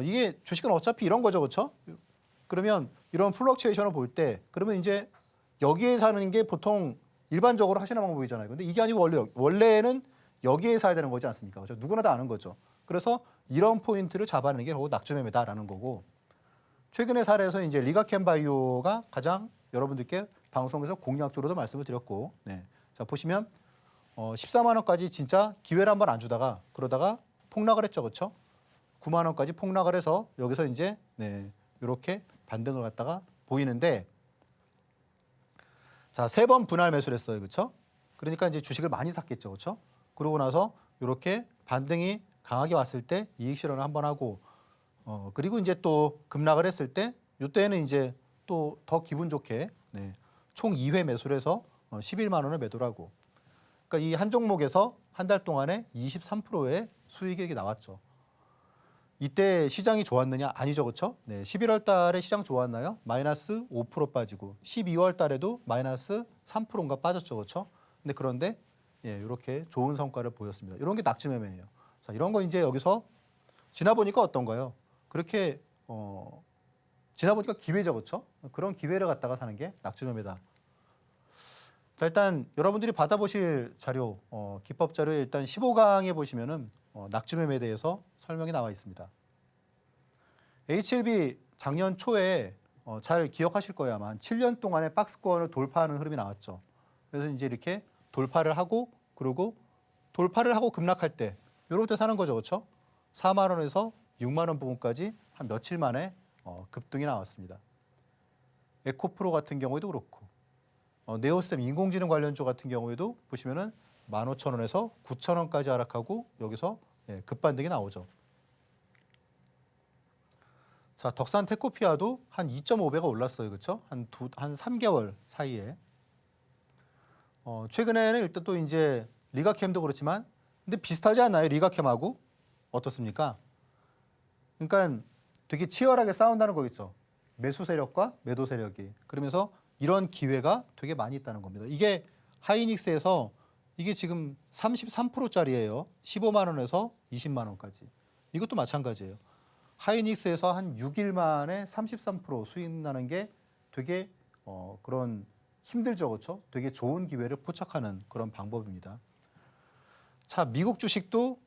이게 주식은 어차피 이런 거죠, 그렇죠? 그러면 이런 플럭츄에이션을 볼 때 그러면 이제 여기에 사는 게 보통 일반적으로 하시는 방법이잖아요. 근데 이게 아니고 원래는 여기에 사야 되는 거지 않습니까? 그렇죠? 누구나 다 아는 거죠. 그래서 이런 포인트를 잡아내는 게 바로 낙주매매다라는 거고 최근의 사례에서 이제 리가캠바이오가 가장 여러분들께 방송에서 공략적으로도 말씀을 드렸고 네. 자 보시면 14만 원까지 진짜 기회를 한번 안 주다가 그러다가 폭락을 했죠. 그렇죠? 9만 원까지 폭락을 해서 여기서 이제 네, 이렇게 반등을 갖다가 보이는데 자, 3번 분할 매수를 했어요. 그렇죠? 그러니까 이제 주식을 많이 샀겠죠. 그렇죠? 그러고 나서 이렇게 반등이 강하게 왔을 때 이익 실현을 한번 하고 그리고 이제 또 급락을 했을 때 이때는 이제 또 더 기분 좋게 네, 총 2회 매수를 해서 11만 원을 매도를 하고 그러니까 이 한 종목에서 한 달 동안에 23%의 수익이 나왔죠. 이때 시장이 좋았느냐? 아니죠. 그렇죠? 네, 11월 달에 시장 좋았나요? 마이너스 5% 빠지고 12월 달에도 마이너스 3%인가 빠졌죠. 그렇죠? 그런데 예, 이렇게 좋은 성과를 보였습니다. 이런 게 낙지매매예요. 자, 이런 거 이제 여기서 지나보니까 어떤가요? 그렇게 지나보니까 기회죠. 그렇죠? 그런 기회를 갖다가 사는 게 낙지매매다. 자, 일단 여러분들이 받아보실 자료, 기법 자료에 일단 15강에 보시면은 낙지매매에 대해서 설명이 나와 있습니다. HLB 작년 초에 잘 기억하실 거예요. 아마 한 7년 동안에 박스권을 돌파하는 흐름이 나왔죠. 그래서 이제 이렇게 돌파를 하고 그리고 돌파를 하고 급락할 때 이럴 때 사는 거죠. 그렇죠? 4만 원에서 6만 원 부분까지 한 며칠 만에 급등이 나왔습니다. 에코프로 같은 경우에도 그렇고 네오스템 인공지능 관련주 같은 경우에도 보시면은 15,000원에서 9,000원까지 하락하고 여기서 급반등이 나오죠. 자, 덕산 테코피아도 한 2.5배가 올랐어요. 그렇죠? 한 3개월 사이에. 최근에는 일단 또 이제 리가캠도 그렇지만 근데 비슷하지 않나요? 리가캠하고 어떻습니까? 그러니까 되게 치열하게 싸운다는 거겠죠. 매수 세력과 매도 세력이. 그러면서 이런 기회가 되게 많이 있다는 겁니다. 이게 하이닉스에서 이게 지금 33%짜리예요. 15만 원에서 20만 원까지. 이것도 마찬가지예요. 하이닉스에서 한 6일 만에 33% 수익 나는 게 되게 그런 힘들죠. 그렇죠? 되게 좋은 기회를 포착하는 그런 방법입니다. 자, 미국 주식도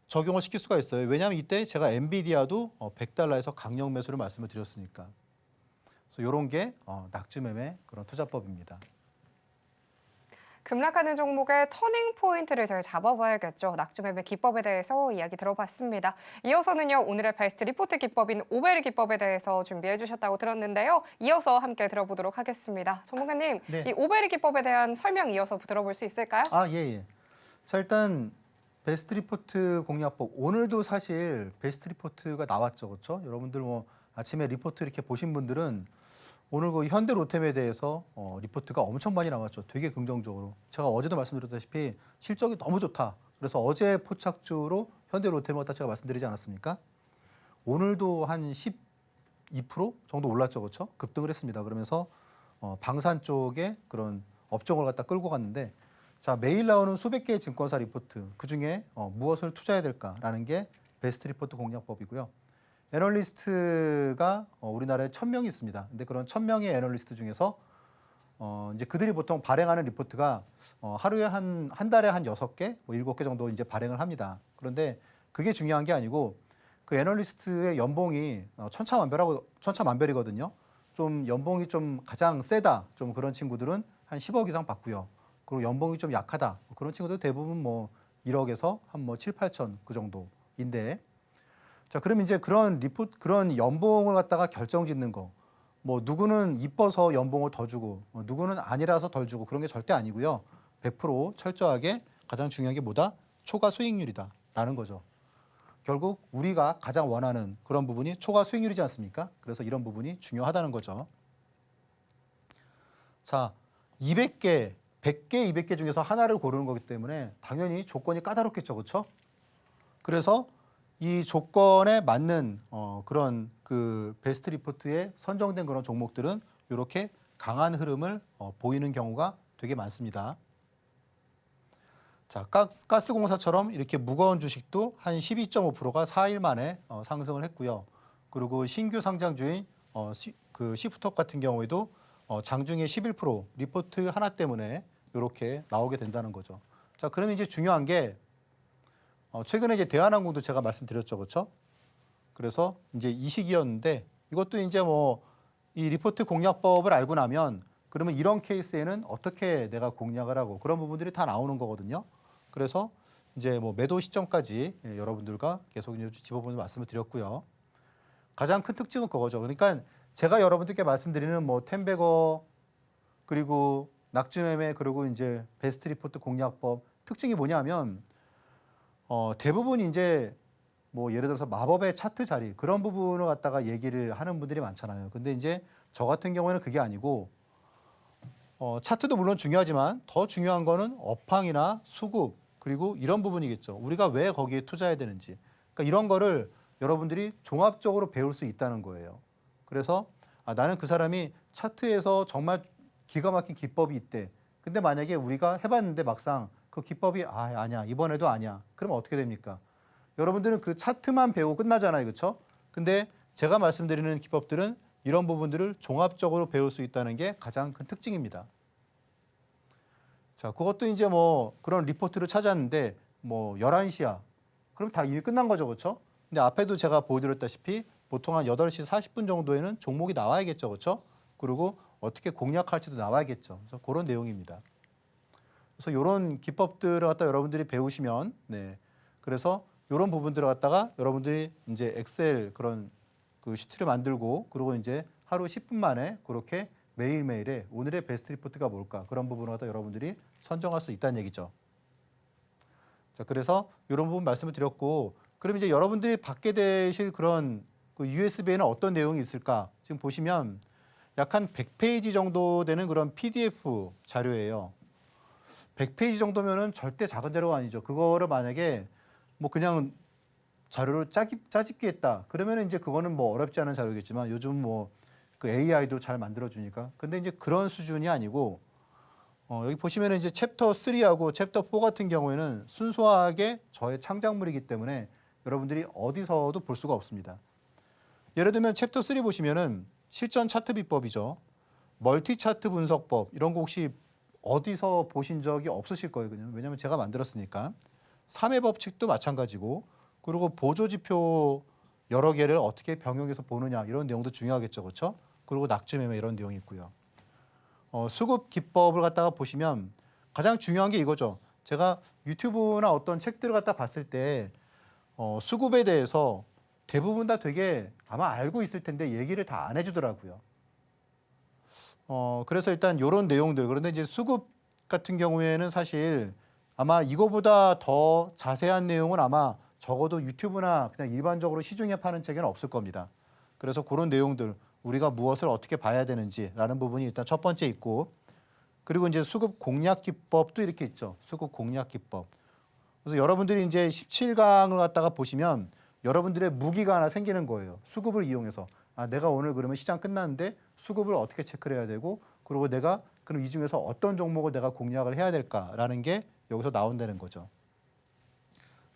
적용을 시킬 수가 있어요. 왜냐하면 이때 제가 엔비디아도 100달러에서 강력 매수를 말씀을 드렸으니까. 그래서 이런 게 낙지매매 그런 투자법입니다. 급락하는 종목의 터닝 포인트를 잘 잡아봐야겠죠. 낙주매매 기법에 대해서 이야기 들어봤습니다. 이어서는요, 오늘의 베스트 리포트 기법인 오베리 기법에 대해서 준비해 주셨다고 들었는데요. 이어서 함께 들어보도록 하겠습니다. 전문가님, 네. 이 오베리 기법에 대한 설명 이어서 들어볼 수 있을까요? 아, 예. 자, 일단 베스트 리포트 공략법. 오늘도 사실 베스트 리포트가 나왔죠. 그렇죠? 여러분들 뭐 아침에 리포트 이렇게 보신 분들은 오늘 그 현대 로템에 대해서 리포트가 엄청 많이 나왔죠. 되게 긍정적으로. 제가 어제도 말씀드렸다시피 실적이 너무 좋다. 그래서 어제 포착주로 현대 로템을 갖다 제가 말씀드리지 않았습니까? 오늘도 한 12% 정도 올랐죠. 그렇죠? 급등을 했습니다. 그러면서 방산 쪽에 그런 업종을 갖다 끌고 갔는데 자, 매일 나오는 수백 개의 증권사 리포트 그중에 무엇을 투자해야 될까라는 게 베스트 리포트 공략법이고요. 애널리스트가 우리나라에 1,000명이 있습니다. 근데 그런 1,000명의 애널리스트 중에서 이제 그들이 보통 발행하는 리포트가 하루에 한 달에 한 6개, 뭐 7개 정도 이제 발행을 합니다. 그런데 그게 중요한 게 아니고 그 애널리스트의 연봉이 천차만별이거든요. 좀 연봉이 좀 가장 세다, 좀 그런 친구들은 한 10억 이상 받고요. 그리고 연봉이 좀 약하다, 그런 친구들 대부분 뭐 1억에서 한 뭐 7, 8천 그 정도인데 자, 그럼 이제 그런 연봉을 갖다가 결정짓는 거. 뭐 누구는 이뻐서 연봉을 더 주고 누구는 아니라서 덜 주고 그런 게 절대 아니고요. 100% 철저하게 가장 중요한 게 뭐다? 초과 수익률이다라는 거죠. 결국 우리가 가장 원하는 그런 부분이 초과 수익률이지 않습니까? 그래서 이런 부분이 중요하다는 거죠. 자, 200개, 100개, 200개 중에서 하나를 고르는 거기 때문에 당연히 조건이 까다롭겠죠. 그렇죠? 그래서 이 조건에 맞는 그런 그 베스트 리포트에 선정된 그런 종목들은 이렇게 강한 흐름을 보이는 경우가 되게 많습니다. 자, 가스공사처럼 이렇게 무거운 주식도 한 12.5%가 4일 만에 상승을 했고요. 그리고 신규 상장주인 그 시프톱 같은 경우에도 장중에 11% 리포트 하나 때문에 이렇게 나오게 된다는 거죠. 자, 그러면 이제 중요한 게 최근에 이제 대한항공도 제가 말씀드렸죠, 그렇죠? 그래서 이제 이 시기였는데 이것도 이제 뭐 이 리포트 공략법을 알고 나면 그러면 이런 케이스에는 어떻게 내가 공략을 하고 그런 부분들이 다 나오는 거거든요. 그래서 이제 뭐 매도 시점까지 여러분들과 계속 짚어보는 말씀을 드렸고요. 가장 큰 특징은 그거죠. 그러니까 제가 여러분들께 말씀드리는 뭐 텐베거 그리고 낙주매매 그리고 이제 베스트 리포트 공략법 특징이 뭐냐면 대부분 이제 뭐 예를 들어서 마법의 차트 자리 그런 부분을 갖다가 얘기를 하는 분들이 많잖아요. 근데 이제 저 같은 경우에는 그게 아니고 차트도 물론 중요하지만 더 중요한 거는 업황이나 수급 그리고 이런 부분이겠죠. 우리가 왜 거기에 투자해야 되는지. 그러니까 이런 거를 여러분들이 종합적으로 배울 수 있다는 거예요. 그래서 나는 그 사람이 차트에서 정말 기가 막힌 기법이 있대. 근데 만약에 우리가 해봤는데 막상 그 기법이 아니야 이번에도 아니야. 그러면 어떻게 됩니까? 여러분들은 그 차트만 배우고 끝나잖아요. 그렇죠? 근데 제가 말씀드리는 기법들은 이런 부분들을 종합적으로 배울 수 있다는 게 가장 큰 특징입니다. 자, 그것도 이제 뭐 그런 리포트를 찾았는데 뭐 11시야. 그럼 다 이미 끝난 거죠. 그렇죠? 근데 앞에도 제가 보여드렸다시피 보통 한 8시 40분 정도에는 종목이 나와야겠죠. 그렇죠? 그리고 어떻게 공략할지도 나와야겠죠. 그래서 그런 내용입니다. 그래서 이런 기법들을 갖다 여러분들이 배우시면 그래서 이런 부분들을 갖다가 여러분들이 이제 엑셀 그런 그 시트를 만들고 그리고 이제 하루 10분 만에 그렇게 매일매일에 오늘의 베스트 리포트가 뭘까 그런 부분을 갖다 여러분들이 선정할 수 있다는 얘기죠. 자, 그래서 이런 부분 말씀을 드렸고 그럼 이제 여러분들이 받게 되실 그런 그 USB에는 어떤 내용이 있을까? 지금 보시면 약 한 100페이지 정도 되는 그런 PDF 자료예요. 100페이지 정도면은 절대 작은 자료가 아니죠. 그거를 만약에 뭐 그냥 자료를 짜집기 했다. 그러면 이제 그거는 뭐 어렵지 않은 자료겠지만 요즘 뭐 그 AI도 잘 만들어 주니까. 근데 이제 그런 수준이 아니고 여기 보시면은 이제 챕터 3하고 챕터 4 같은 경우에는 순수하게 저의 창작물이기 때문에 여러분들이 어디서도 볼 수가 없습니다. 예를 들면 챕터 3 보시면은 실전 차트 비법이죠. 멀티 차트 분석법 이런 거 혹시 어디서 보신 적이 없으실 거예요. 왜냐하면 제가 만들었으니까. 3회 법칙도 마찬가지고 그리고 보조지표 여러 개를 어떻게 병용해서 보느냐 이런 내용도 중요하겠죠. 그렇죠? 그리고 낙주매매 이런 내용이 있고요. 수급 기법을 갖다가 보시면 가장 중요한 게 이거죠. 제가 유튜브나 어떤 책들을 갖다 봤을 때 수급에 대해서 대부분 다 되게 아마 알고 있을 텐데 얘기를 다 안 해주더라고요. 그래서 일단 이런 내용들 그런데 이제 수급 같은 경우에는 사실 아마 이거보다 더 자세한 내용은 아마 적어도 유튜브나 그냥 일반적으로 시중에 파는 책에는 없을 겁니다. 그래서 그런 내용들 우리가 무엇을 어떻게 봐야 되는지라는 부분이 일단 첫 번째 있고 그리고 이제 수급 공략 기법도 이렇게 있죠. 수급 공략 기법. 그래서 여러분들이 이제 17강을 갖다가 보시면 여러분들의 무기가 하나 생기는 거예요. 수급을 이용해서 내가 오늘 그러면 시장 끝났는데 수급을 어떻게 체크를 해야 되고 그리고 내가 그럼 이 중에서 어떤 종목을 내가 공략을 해야 될까라는 게 여기서 나온다는 거죠.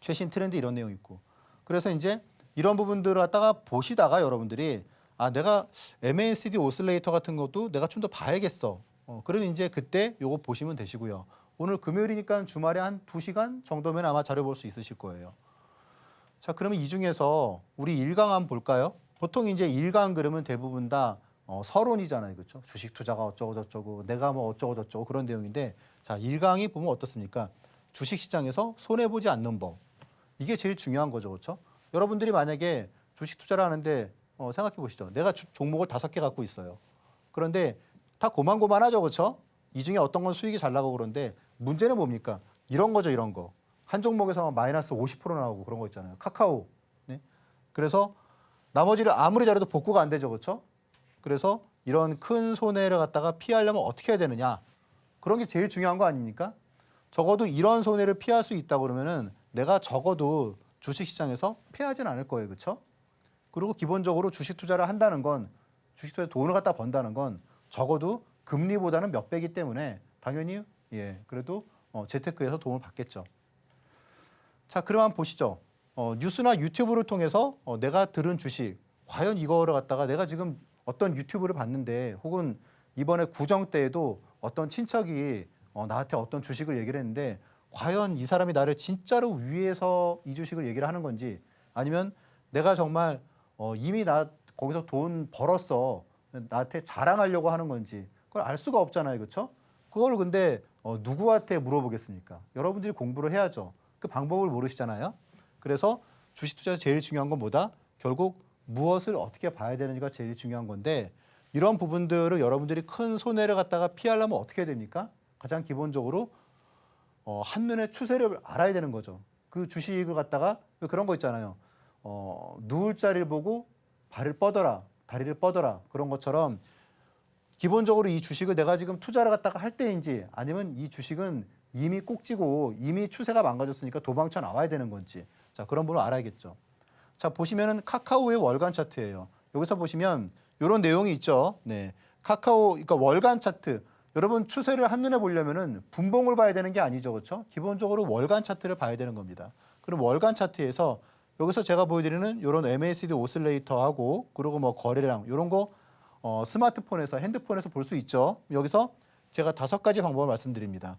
최신 트렌드 이런 내용 있고. 그래서 이제 이런 부분들을 갖다가 보시다가 여러분들이 내가 MACD 오슬레이터 같은 것도 내가 좀 더 봐야겠어. 그러면 이제 그때 요거 보시면 되시고요. 오늘 금요일이니까 주말에 한 2시간 정도면 아마 자료 볼 수 있으실 거예요. 자, 그러면 이 중에서 우리 1강 한번 볼까요? 보통 이제 1강 그러면 대부분 다 서론이잖아요. 그렇죠? 주식 투자가 어쩌고 저쩌고 내가 뭐 어쩌고 저쩌고 그런 내용인데 자, 1강이 보면 어떻습니까? 주식 시장에서 손해 보지 않는 법. 이게 제일 중요한 거죠. 그렇죠? 여러분들이 만약에 주식 투자를 하는데 생각해 보시죠. 내가 종목을 5개 갖고 있어요. 그런데 다 고만고만하죠. 그렇죠? 이 중에 어떤 건 수익이 잘 나가고 그런데 문제는 뭡니까? 이런 거죠. 이런 거. 한 종목에서 마이너스 50% 나오고 그런 거 있잖아요. 카카오. 네? 그래서 나머지를 아무리 잘해도 복구가 안 되죠. 그렇죠? 그래서 이런 큰 손해를 갖다가 피하려면 어떻게 해야 되느냐? 그런 게 제일 중요한 거 아닙니까? 적어도 이런 손해를 피할 수 있다 그러면은 내가 적어도 주식시장에서 패하진 않을 거예요. 그렇죠? 그리고 기본적으로 주식 투자를 한다는 건 주식 투자에 돈을 갖다 번다는 건 적어도 금리보다는 몇 배이기 때문에 당연히 그래도 재테크에서 도움을 받겠죠. 자, 그럼 한번 보시죠. 뉴스나 유튜브를 통해서 내가 들은 주식, 과연 이거를 갖다가 내가 지금 어떤 유튜브를 봤는데 혹은 이번에 구정 때에도 어떤 친척이 나한테 어떤 주식을 얘기를 했는데 과연 이 사람이 나를 진짜로 위해서 이 주식을 얘기를 하는 건지 아니면 내가 정말 이미 나 거기서 돈 벌었어. 나한테 자랑하려고 하는 건지 그걸 알 수가 없잖아요. 그렇죠? 그걸 근데 누구한테 물어보겠습니까? 여러분들이 공부를 해야죠. 그 방법을 모르시잖아요. 그래서 주식 투자에서 제일 중요한 건 뭐다? 결국 무엇을 어떻게 봐야 되는지가 제일 중요한 건데 이런 부분들을 여러분들이 큰 손해를 갖다가 피하려면 어떻게 해야 됩니까? 가장 기본적으로 한눈에 추세를 알아야 되는 거죠. 그 주식을 갖다가 그런 거 있잖아요. 누울 자리를 보고 발을 뻗어라, 다리를 뻗어라 그런 것처럼 기본적으로 이 주식을 내가 지금 투자를 갖다가 할 때인지 아니면 이 주식은 이미 꼭지고 이미 추세가 망가졌으니까 도망쳐 나와야 되는 건지 자 그런 부분을 알아야겠죠. 자 보시면은 카카오의 월간 차트예요. 여기서 보시면 이런 내용이 있죠. 네, 카카오 그러니까 월간 차트. 여러분 추세를 한눈에 보려면은 분봉을 봐야 되는 게 아니죠, 그렇죠? 기본적으로 월간 차트를 봐야 되는 겁니다. 그럼 월간 차트에서 여기서 제가 보여드리는 이런 MACD 오슬레이터하고 그리고 뭐 거래량 이런 거 스마트폰에서 핸드폰에서 볼 수 있죠. 여기서 제가 5가지 방법을 말씀드립니다.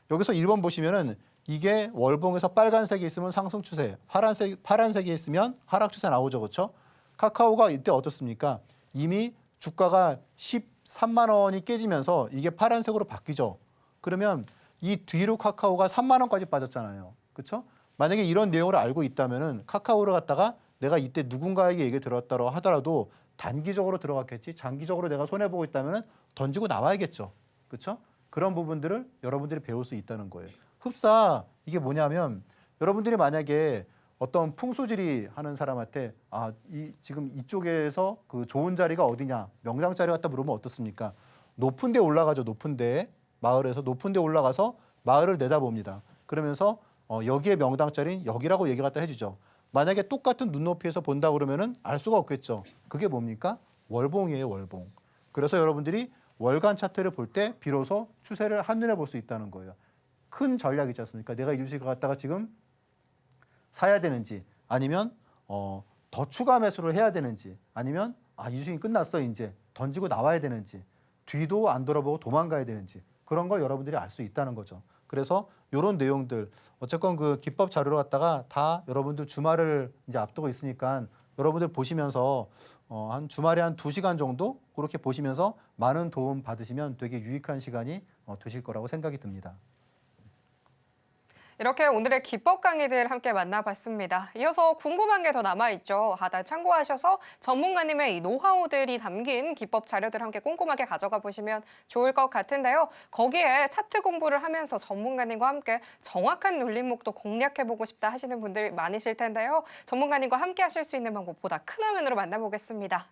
여기서 1번 보시면은 이게 월봉에서 빨간색이 있으면 상승 추세, 파란색이 있으면 하락 추세 나오죠, 그렇죠? 카카오가 이때 어떻습니까? 이미 주가가 13만 원이 깨지면서 이게 파란색으로 바뀌죠. 그러면 이 뒤로 카카오가 3만 원까지 빠졌잖아요, 그렇죠? 만약에 이런 내용을 알고 있다면은 카카오를 갖다가 내가 이때 누군가에게 얘기 들었다고 하더라도 단기적으로 들어갔겠지, 장기적으로 내가 손해 보고 있다면은 던지고 나와야겠죠, 그렇죠? 그런 부분들을 여러분들이 배울 수 있다는 거예요. 흡사 이게 뭐냐면 여러분들이 만약에 어떤 풍수지리 하는 사람한테 지금 이쪽에서 그 좋은 자리가 어디냐 명당 자리 갖다 물으면 어떻습니까? 높은 데 올라가죠. 높은 데 마을에서 높은 데 올라가서 마을을 내다봅니다. 그러면서 여기에 명당 자리는 여기라고 얘기 갖다 해주죠. 만약에 똑같은 눈높이에서 본다 그러면은 알 수가 없겠죠. 그게 뭡니까? 월봉이에요, 월봉. 그래서 여러분들이 월간 차트를 볼 때 비로소 추세를 한눈에 볼 수 있다는 거예요. 큰 전략이 있지 않습니까? 내가 이 주식을 갖다가 지금 사야 되는지 아니면 더 추가 매수를 해야 되는지 아니면 이 주식이 끝났어 이제 던지고 나와야 되는지 뒤도 안 돌아보고 도망가야 되는지 그런 걸 여러분들이 알 수 있다는 거죠. 그래서 이런 내용들 어쨌건 그 기법 자료를 갖다가 다 여러분들 주말을 이제 앞두고 있으니까 여러분들 보시면서 한 주말에 한 2시간 정도 그렇게 보시면서 많은 도움 받으시면 되게 유익한 시간이 되실 거라고 생각이 듭니다. 이렇게 오늘의 기법 강의들 함께 만나봤습니다. 이어서 궁금한 게 더 남아있죠. 하단 참고하셔서 전문가님의 이 노하우들이 담긴 기법 자료들 함께 꼼꼼하게 가져가 보시면 좋을 것 같은데요. 거기에 차트 공부를 하면서 전문가님과 함께 정확한 눌림목도 공략해보고 싶다 하시는 분들 많으실 텐데요. 전문가님과 함께 하실 수 있는 방법 보다 큰 화면으로 만나보겠습니다.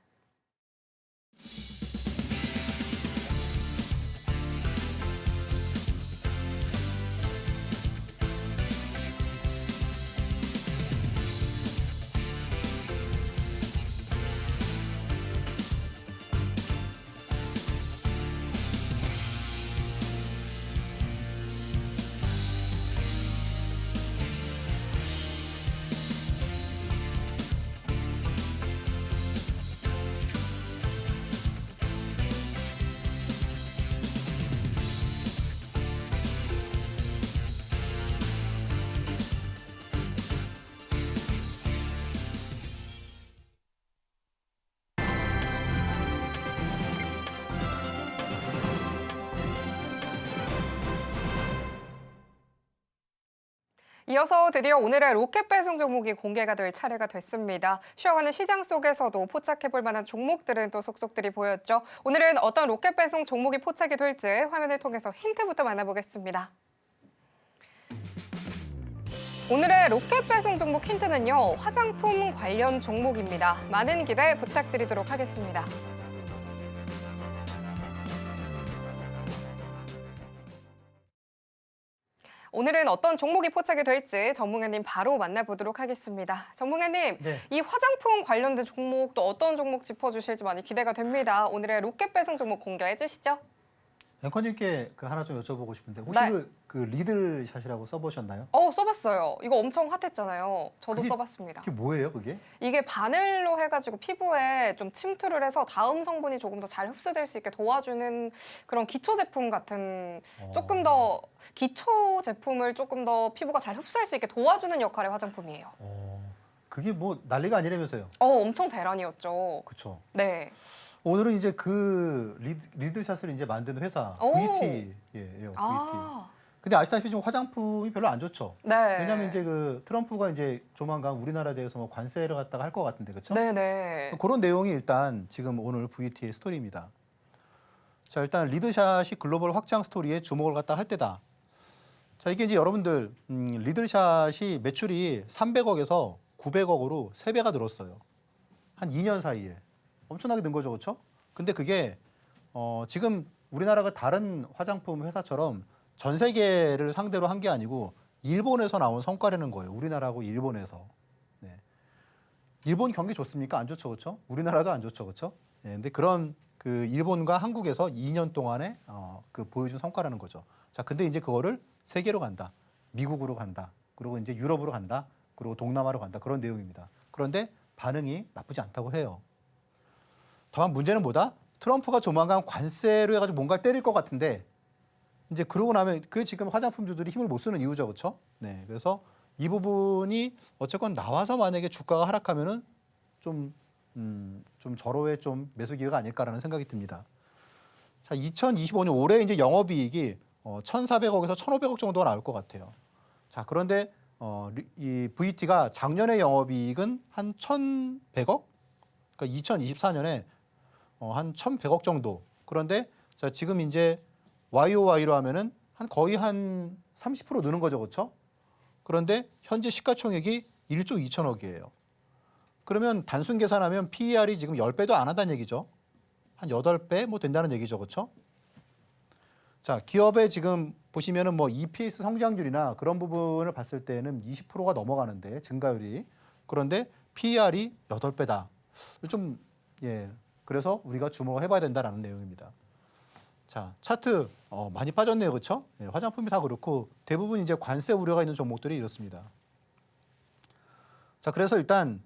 이어서 드디어 오늘의 로켓 배송 종목이 공개가 될 차례가 됐습니다. 쉬어가는 시장 속에서도 포착해볼 만한 종목들은 또 속속들이 보였죠. 오늘은 어떤 로켓 배송 종목이 포착이 될지 화면을 통해서 힌트부터 만나보겠습니다. 오늘의 로켓 배송 종목 힌트는요, 화장품 관련 종목입니다. 많은 기대 부탁드리도록 하겠습니다. 오늘은 어떤 종목이 포착이 될지 전문가님 바로 만나보도록 하겠습니다. 전문가님, 네. 이 화장품 관련된 종목 또 어떤 종목 짚어주실지 많이 기대가 됩니다. 오늘의 로켓 배송 종목 공개해 주시죠. 앵커님께 그 하나 좀 여쭤보고 싶은데 혹시 네. 그 리들샷이라고 써보셨나요? 써봤어요. 이거 엄청 핫했잖아요. 저도 그게- 써봤습니다. 그게 뭐예요, 그게? 이게 바늘로 해가지고 피부에 좀 침투를 해서 다음 성분이 조금 더 잘 흡수될 수 있게 도와주는 그런 기초 제품 같은 조금 더 기초 제품을 조금 더 피부가 잘 흡수할 수 있게 도와주는 역할의 화장품이에요. 그게 뭐 난리가 아니라면서요? 엄청 대란이었죠. 그렇죠. 네. 오늘은 이제 그 리들샷을 이제 만드는 회사 오. VT예요. VT. 아, 근데 아시다시피 지금 화장품이 별로 안 좋죠. 네. 왜냐하면 이제 그 트럼프가 이제 조만간 우리나라에 대해서 뭐 관세를 갖다가 할 것 같은데 그렇죠? 네네. 그런 내용이 일단 지금 오늘 VT의 스토리입니다. 자, 일단 리드샷이 글로벌 확장 스토리에 주목을 갖다 할 때다. 자, 이게 이제 여러분들 리드샷이 매출이 300억에서 900억으로 3배가 늘었어요. 한 2년 사이에. 엄청나게 는 거죠, 그렇죠? 근데 그게 지금 우리나라가 다른 화장품 회사처럼 전 세계를 상대로 한 게 아니고 일본에서 나온 성과라는 거예요. 우리나라하고 일본에서. 네. 일본 경기 좋습니까? 안 좋죠, 그렇죠? 우리나라도 안 좋죠, 그렇죠? 네, 근데 그런 그 일본과 한국에서 2년 동안에 그 보여준 성과라는 거죠. 자, 근데 이제 그거를 세계로 간다, 미국으로 간다, 그리고 이제 유럽으로 간다, 그리고 동남아로 간다 그런 내용입니다. 그런데 반응이 나쁘지 않다고 해요. 다만 문제는 뭐다? 트럼프가 조만간 관세로 해가지고 뭔가 때릴 것 같은데 이제 그러고 나면 그 지금 화장품주들이 힘을 못 쓰는 이유죠, 그렇죠? 네, 그래서 이 부분이 어쨌건 나와서 만약에 주가가 하락하면은 좀 절호의 좀 매수 기회가 아닐까라는 생각이 듭니다. 자, 2025년 올해 이제 영업이익이 1,400억에서 1,500억 정도가 나올 것 같아요. 자, 그런데 이 VT가 작년에 영업이익은 한 1,100억? 그러니까 2024년에 한 1,100억 정도. 그런데 자, 지금 이제 YOY로 하면은 거의 한 30% 느는 거죠, 그렇죠? 그런데 현재 시가총액이 1조 2천억이에요. 그러면 단순 계산하면 PER이 지금 10배도 안 한다는 얘기죠. 한 8배 뭐 된다는 얘기죠, 그렇죠? 자, 기업의 지금 보시면은 뭐 EPS 성장률이나 그런 부분을 봤을 때는 20%가 넘어가는데 증가율이. 그런데 PER이 8배다. 좀 그래서 우리가 주목을 해봐야 된다라는 내용입니다. 자, 차트 많이 빠졌네요, 그렇죠? 화장품이 다 그렇고 대부분 이제 관세 우려가 있는 종목들이 이렇습니다. 자, 그래서 일단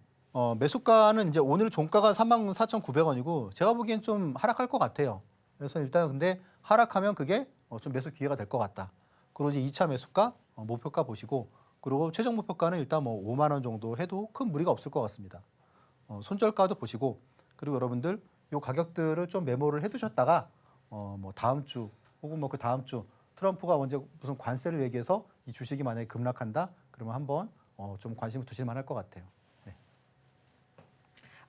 매수가는 이제 오늘 종가가 34,900원이고 제가 보기엔 좀 하락할 것 같아요. 그래서 일단 근데 하락하면 그게 좀 매수 기회가 될 것 같다. 그리고 이제 2차 매수가 목표가 보시고 그리고 최종 목표가는 일단 뭐 5만 원 정도 해도 큰 무리가 없을 것 같습니다. 손절가도 보시고 그리고 여러분들 요 가격들을 좀 메모를 해두셨다가 뭐 다음 주 혹은 뭐 그 다음 주 트럼프가 언제 무슨 관세를 얘기해서 이 주식이 만약에 급락한다 그러면 한번 좀 관심을 두실 만할 것 같아요.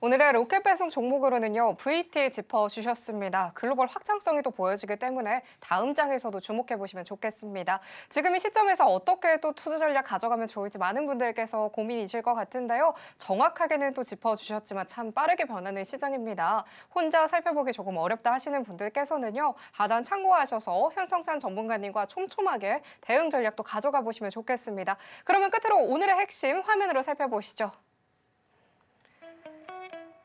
오늘의 로켓 배송 종목으로는요, VT 짚어주셨습니다. 글로벌 확장성이 또 보여지기 때문에 다음 장에서도 주목해 보시면 좋겠습니다. 지금 이 시점에서 어떻게 또 투자 전략 가져가면 좋을지 많은 분들께서 고민이실 것 같은데요. 정확하게는 또 짚어주셨지만 참 빠르게 변하는 시장입니다. 혼자 살펴보기 조금 어렵다 하시는 분들께서는요, 하단 참고하셔서 현성찬 전문가님과 촘촘하게 대응 전략도 가져가 보시면 좋겠습니다. 그러면 끝으로 오늘의 핵심 화면으로 살펴보시죠.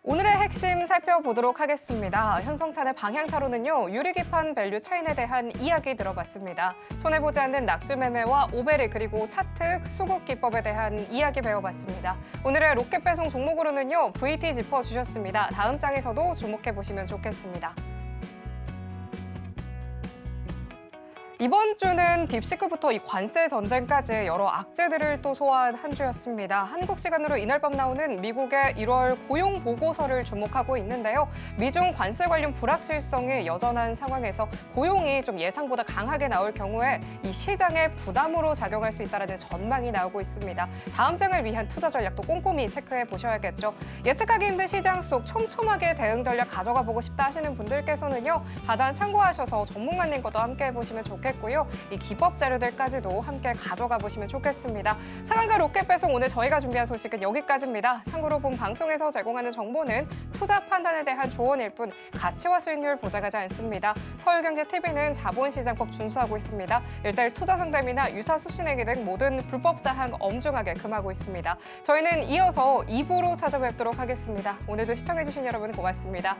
오늘의 핵심 살펴보도록 하겠습니다. 현성찬의 방향타로는요, 유리기판 밸류 체인에 대한 이야기 들어봤습니다. 손해보지 않는 낙주 매매와 오베리 그리고 차트 수급 기법에 대한 이야기 배워봤습니다. 오늘의 로켓 배송 종목으로는요, VT 짚어주셨습니다. 다음 장에서도 주목해보시면 좋겠습니다. 이번 주는 딥시크부터 이 관세 전쟁까지 여러 악재들을 또 소화한 한 주였습니다. 한국 시간으로 이날 밤 나오는 미국의 1월 고용 보고서를 주목하고 있는데요. 미중 관세 관련 불확실성이 여전한 상황에서 고용이 좀 예상보다 강하게 나올 경우에 이 시장의 부담으로 작용할 수 있다는 전망이 나오고 있습니다. 다음 장을 위한 투자 전략도 꼼꼼히 체크해 보셔야겠죠. 예측하기 힘든 시장 속 촘촘하게 대응 전략 가져가 보고 싶다 하시는 분들께서는요. 하단 참고하셔서 전문가님과도 함께 해보시면 좋겠습니다. 고요. 이 기법 자료들까지도 함께 가져가 보시면 좋겠습니다. 상한가 로켓 배송 오늘 저희가 준비한 소식은 여기까지입니다. 참고로 본 방송에서 제공하는 정보는 투자 판단에 대한 조언일 뿐 가치와 수익률 보장하지 않습니다. 서울경제TV는 자본시장법 준수하고 있습니다. 일대일 투자 상담이나 유사 수신행위 등 모든 불법 사항 엄중하게 금하고 있습니다. 저희는 이어서 2부로 찾아뵙도록 하겠습니다. 오늘도 시청해주신 여러분 고맙습니다.